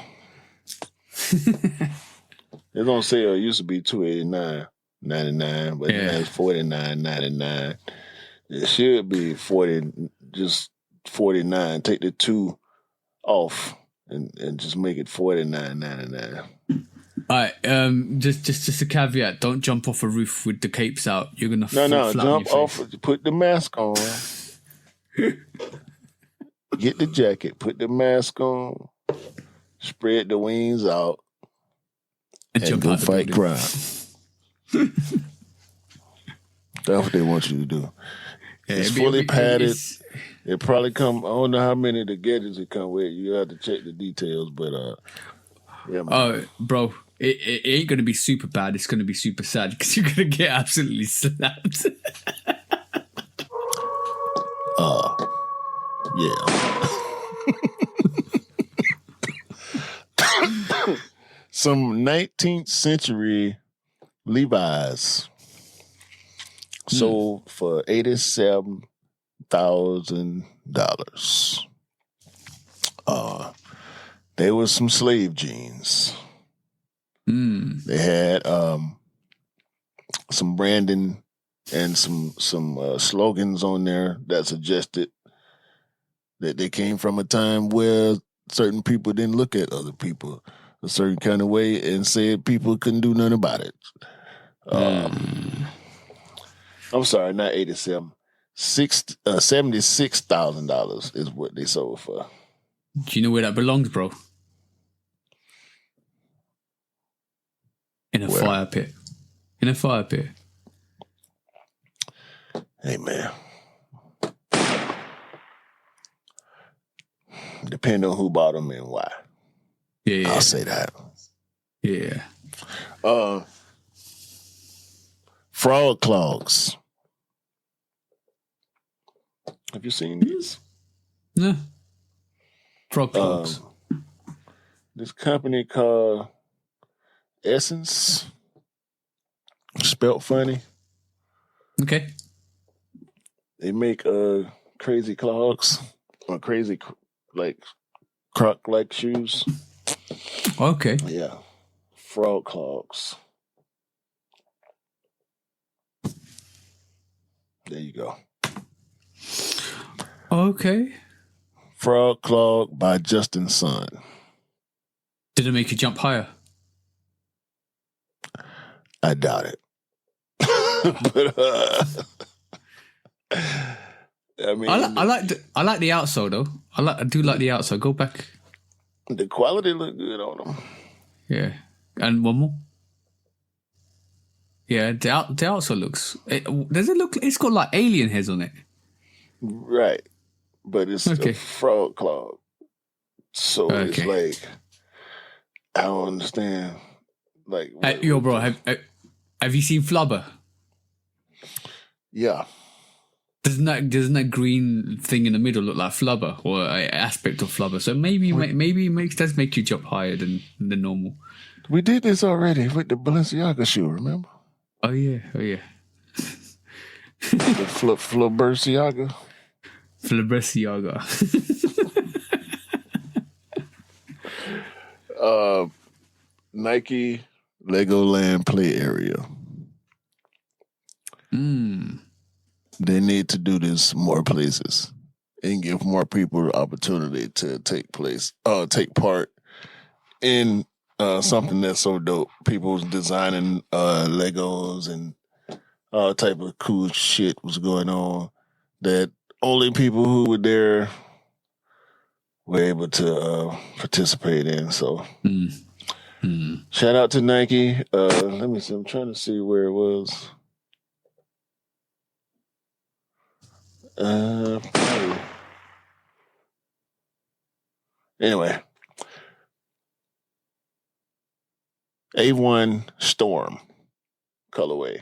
It's on sale. It used to be $289.99, but now it's $49.99. It should be just $49. Take the 2 off and just make it $49.99. All right, just a caveat: don't jump off a roof with the capes out. You're gonna jump off. Put the mask on. Get the jacket. Put the mask on. Spread the wings out, and jump go out fight crime. That's what they want you to do. Yeah, it's fully padded. It probably come. I don't know how many of the gadgets it come with. You have to check the details, but yeah. Man. Oh, bro. It ain't going to be super bad. It's going to be super sad because you're going to get absolutely slapped. Yeah. Some 19th century Levi's sold for $87,000. They were some slave jeans. They had some branding and some slogans on there that suggested that they came from a time where certain people didn't look at other people a certain kind of way and said people couldn't do nothing about it. I'm sorry, not 87. $76,000 is what they sold for. Do you know where that belongs, bro? In a fire pit. In a fire pit. Hey, man. Depending on who bought them and why. Yeah. I'll say that. Yeah. Frog clogs. Have you seen these? No. Frog clogs. This company called Essence. Spelt funny. Okay. They make crazy clogs or crazy croc-like shoes. Okay. Yeah. Frog clogs. There you go. Okay. Frog clog by Justin Sun. Did it make you jump higher? I doubt it. But I mean, I like the outsole though. I do like the outsole. Go back. The quality look good on them. Yeah, and one more. Yeah, the outsole looks. Does it look? It's got like alien heads on it. Right, but it's a frog clog, so it's like I don't understand. Like, yo, bro, have you seen Flubber? Yeah. Doesn't that green thing in the middle look like Flubber or an aspect of Flubber? So maybe it does make you jump higher than normal. We did this already with the Balenciaga shoe, remember? Oh yeah. The Flaberciaga. Flaberciaga. Nike Legoland play area. They need to do this more places and give more people the opportunity to take part in something that's so dope. People's designing Legos and all type of cool shit was going on that only people who were there were able to participate in. So shout out to Nike. Let me see. I'm trying to see where it was. Anyway, A1 Storm colorway.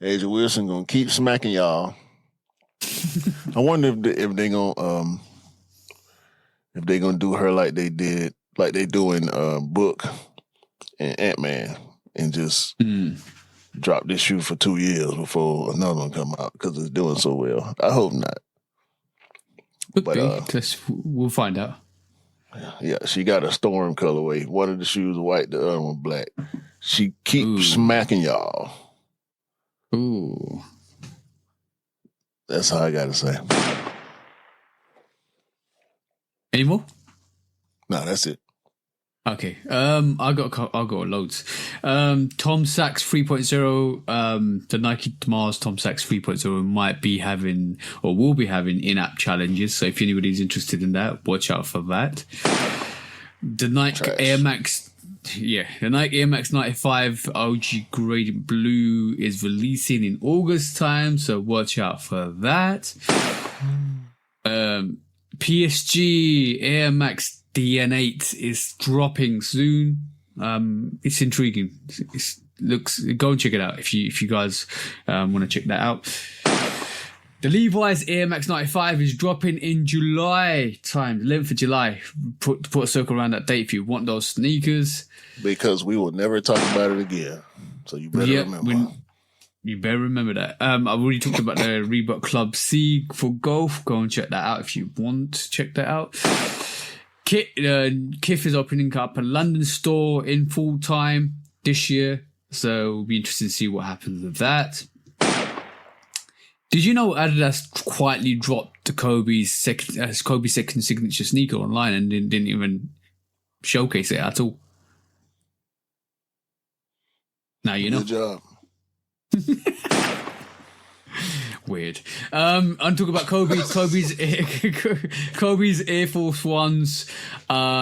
Asia Wilson gonna keep smacking y'all. I wonder if they gonna do her like they do in Book and Ant-Man and just drop this shoe for 2 years before another one come out because it's doing so well. I hope not. But we'll find out. Yeah, she got a Storm colorway. One of the shoes white, the other one black. She keeps smacking y'all. Ooh. That's how I gotta say. Any more? No, that's it. Okay. I got loads. Tom Sachs 3.0. The Nike Mars Tom Sachs 3.0 might be having or will be having in-app challenges. So if anybody's interested in that, watch out for that. The Nike Air Max. Yeah, the Nike Air Max 95 OG Gradient Blue is releasing in August time, so watch out for that. PSG Air Max DN8 is dropping soon. It's intriguing. Go and check it out if you guys want to check that out. The Levi's Air Max 95 is dropping in July time, 11th of July. Put a circle around that date if you want those sneakers. Because we will never talk about it again. So you better remember. You better remember that. I've already talked about the Reebok Club C for golf. Go and check that out if you want to check that out. Kith is opening up a London store in full time this year. So it'll be interesting to see what happens with that. Did you know Adidas quietly dropped the Kobe's second signature sneaker online and didn't even showcase it at all? Now you know. Good job. Weird. I'm talking about Kobe's Air Force Ones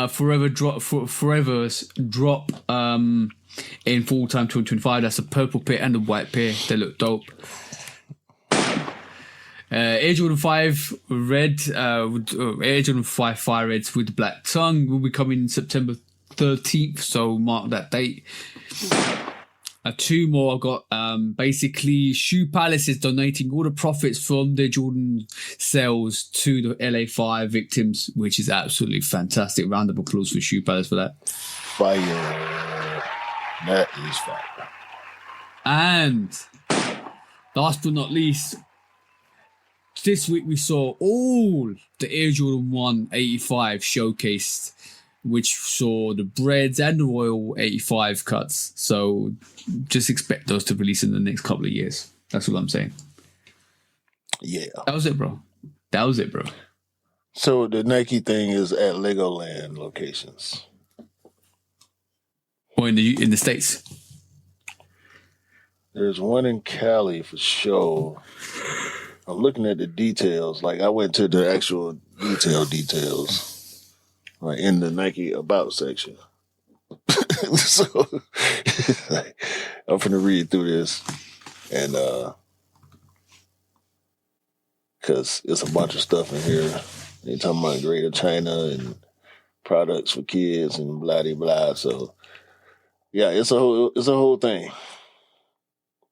Forever's drop in full time 2025. That's a purple pair and a white pair. They look dope. Air Jordan 5 Red, Air Jordan 5 Fire Reds with black tongue will be coming September 13th, so mark that date. Two more I got. Basically, Shoe Palace is donating all the profits from their Jordan sales to the LA5 victims, which is absolutely fantastic. Round of applause for Shoe Palace for that. Fire. That is fire. And last but not least, this week we saw all the Air Jordan 1 85 showcased, which saw the Breads and the Royal 85 cuts. So just expect those to release in the next couple of years. That's what I'm saying. Yeah. That was it, bro. So the Nike thing is at Legoland locations. Or in the States. There's one in Cali for sure. I'm looking at the details. Like I went to the actual details. Like in the Nike About section. So I'm finna read through this and cause it's a bunch of stuff in here. They talking about Greater China and products for kids and blah de blah. So yeah, it's a whole thing.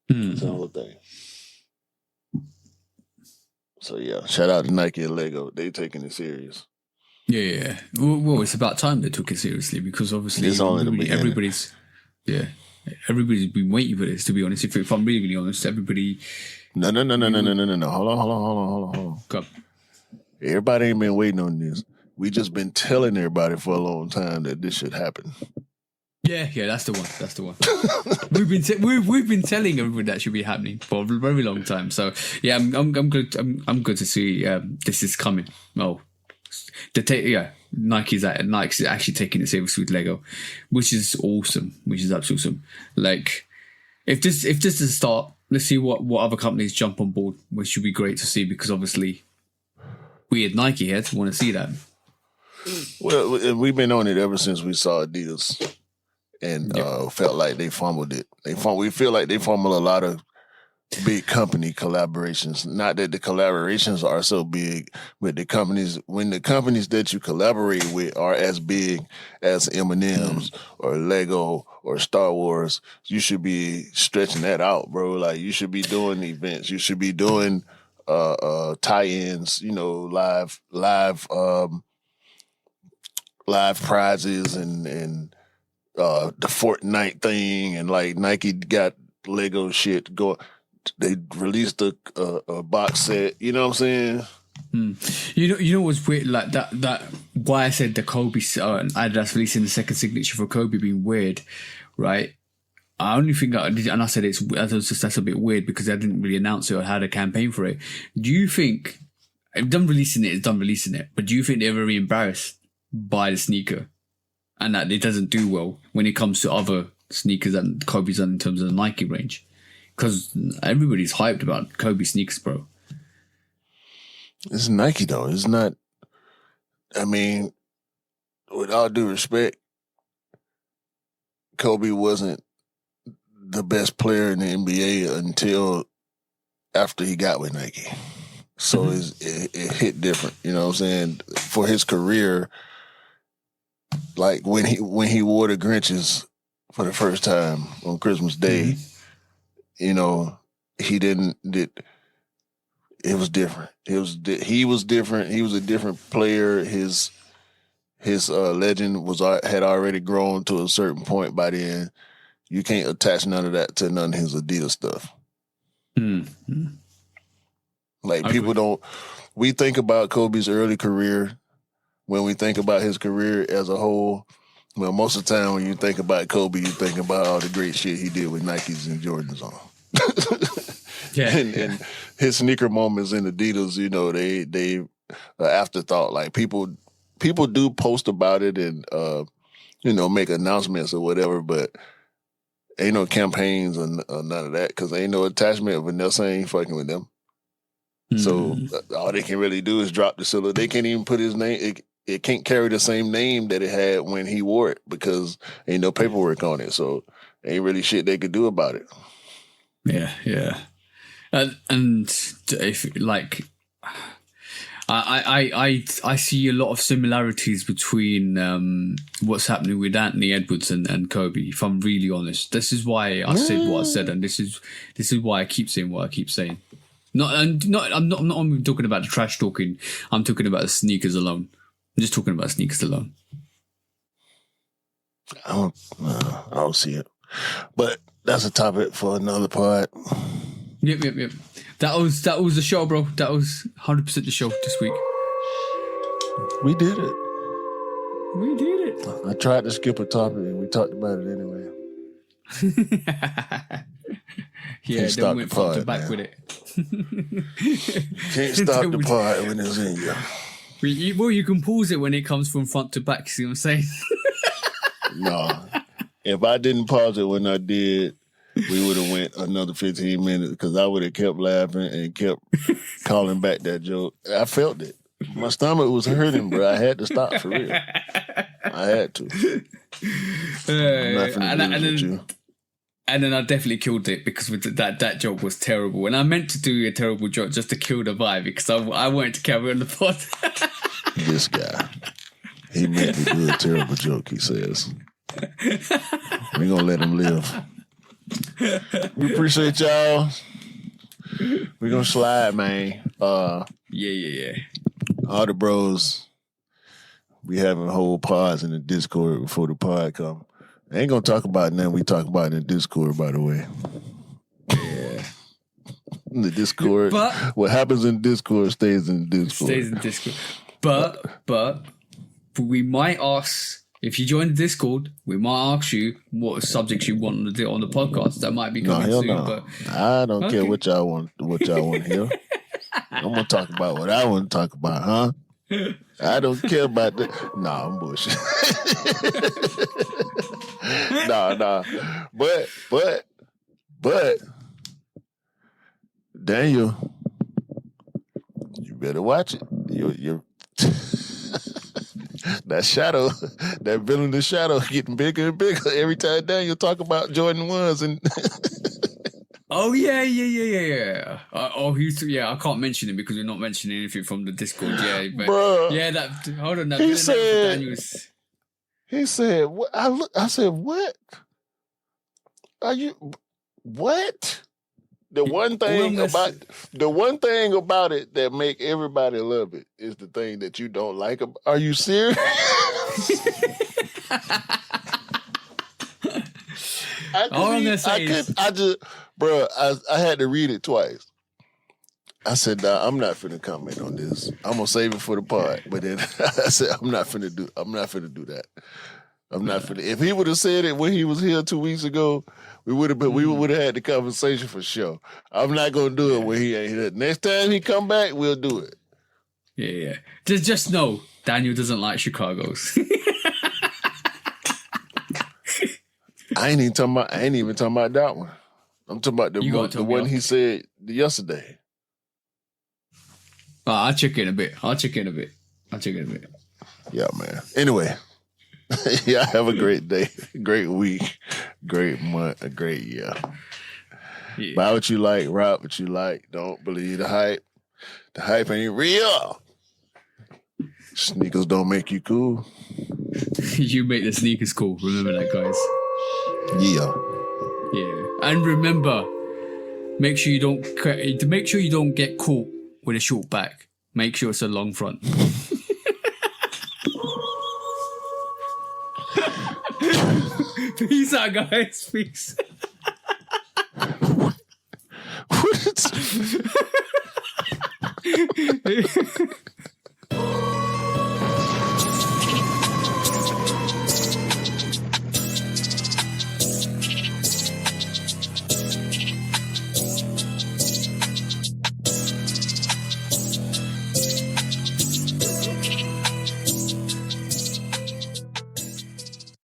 It's a whole thing. So yeah, shout out to Nike and Lego. They taking it serious. Yeah. Well, it's about time they took it seriously because obviously it's only the beginning. everybody's been waiting for this. To be honest, if I'm really honest, everybody. No. Hold on. Go. Everybody ain't been waiting on this. We just been telling everybody for a long time that this should happen. Yeah, that's the one. we've been telling everybody that should be happening for a very long time. So yeah, I'm good. I'm good to see this is coming. Oh, Nike's actually taking it seriously with Lego, which is awesome. Which is absolutely awesome. Like if this is a start, let's see what other companies jump on board, which should be great to see because obviously we at Nike heads want to see that. Well, we've been on it ever since we saw Adidas. And felt like they fumbled it. We feel like they fumbled a lot of big company collaborations. Not that the collaborations are so big, but when the companies that you collaborate with are as big as M&M's or Lego or Star Wars, you should be stretching that out, bro. Like you should be doing events. You should be doing tie-ins, live prizes and the Fortnite thing, and like Nike got Lego shit going. They released a box set. You know what I'm saying? You know what's weird? Like that. Why I said the Kobe Adidas releasing the second signature for Kobe being weird, right? I only think I did, and I said that's a bit weird because I didn't really announce it or had a campaign for it. Do you think if done releasing it, it's done releasing it? But do you think they're very embarrassed by the sneaker and that it doesn't do well when it comes to other sneakers that Kobe's done in terms of the Nike range? Because everybody's hyped about Kobe sneakers, bro. It's Nike, though. It's not... I mean, with all due respect, Kobe wasn't the best player in the NBA until after he got with Nike. So it hit different, you know what I'm saying? For his career, like when he wore the Grinches for the first time on Christmas Day, you know, it was different. He was different. He was a different player. His legend had already grown to a certain point by then. You can't attach none of that to none of his Adidas stuff. Like people don't. We think about Kobe's early career when we think about his career as a whole. Well, most of the time when you think about Kobe, you think about all the great shit he did with Nikes and Jordans on. And his sneaker moments in Adidas, you know, they afterthought. Like people do post about it and make announcements or whatever, but ain't no campaigns or none of that because ain't no attachment. Vanessa ain't fucking with them. So all they can really do is drop the silhouette. They can't even put his name. It can't carry the same name that it had when he wore it because ain't no paperwork on it. So ain't really shit they could do about it. Yeah. And if like, I see a lot of similarities between what's happening with Anthony Edwards and Kobe. If I'm really honest, this is why I said what I said, and this is why I keep saying what I keep saying. I'm not talking about the trash talking. I'm talking about the sneakers alone. I'm just talking about sneakers alone. I don't see it, but that's a topic for another part. Yep. That was the show, bro. That was 100% the show this week. We did it. I tried to skip a topic and we talked about it anyway. Yeah, then we went front to back with it. Can't stop the pod when it's in you. Well, you can pause it when it comes from front to back. See what I'm saying? No. If I didn't pause it when I did, we would have went another 15 minutes because I would have kept laughing and kept calling back that joke. I felt it. My stomach was hurting, bro. I had to stop for real. I had to. I'm not finna do this with you. And then I definitely killed it because that joke was terrible. And I meant to do a terrible joke just to kill the vibe because I wanted to carry on the pod. This guy. He meant to do a terrible joke, he says. We're going to let him live. We appreciate y'all. We're going to slide, man. Yeah. All the bros, we having whole pods in the Discord before the pod come. I ain't gonna talk about nothing we talk about in the Discord, by the way. Yeah. In the Discord. But what happens in Discord stays in Discord. But we might ask, if you join the Discord, we might ask you what subjects you want to do on the podcast. That might be coming soon. No. But I don't care what y'all want to hear. I'm gonna talk about what I want to talk about, huh? I don't care about that. Nah, I'm bullshit. Nah. But Daniel, you better watch it. You're that shadow, that villain, the shadow, getting bigger and bigger every time Daniel talk about Jordan 1s and Oh yeah. I can't mention it because we're not mentioning anything from the Discord. Yeah, but Bruh. yeah, that. Hold on, that He villain said- Daniels. He said, "What?" I said, "What? Are you what?" The one thing about it that make everybody love it is the thing that you don't like. Are you serious? All I'm gonna say is, I had to read it twice. I said, nah, I'm not finna comment on this. I'm gonna save it for the pod. But then I said, I'm not finna do that. I'm not finna. If he would have said it when he was here 2 weeks ago, we would have had the conversation for sure. I'm not gonna do it when he ain't here. Next time he come back, we'll do it. yeah. Just know Daniel doesn't like Chicago's. I ain't even talking about that one. I'm talking about the one he said yesterday. I'll check in a bit. Yeah, man. Anyway, yeah, have a great day, great week, great month, a great year. Yeah. Buy what you like, rock what you like. Don't believe the hype. The hype ain't real. Sneakers don't make you cool. You make the sneakers cool. Remember that, guys. Yeah. And remember, make sure you don't get caught with a short back. Make sure it's a long front. Peace out, guys. Peace. What?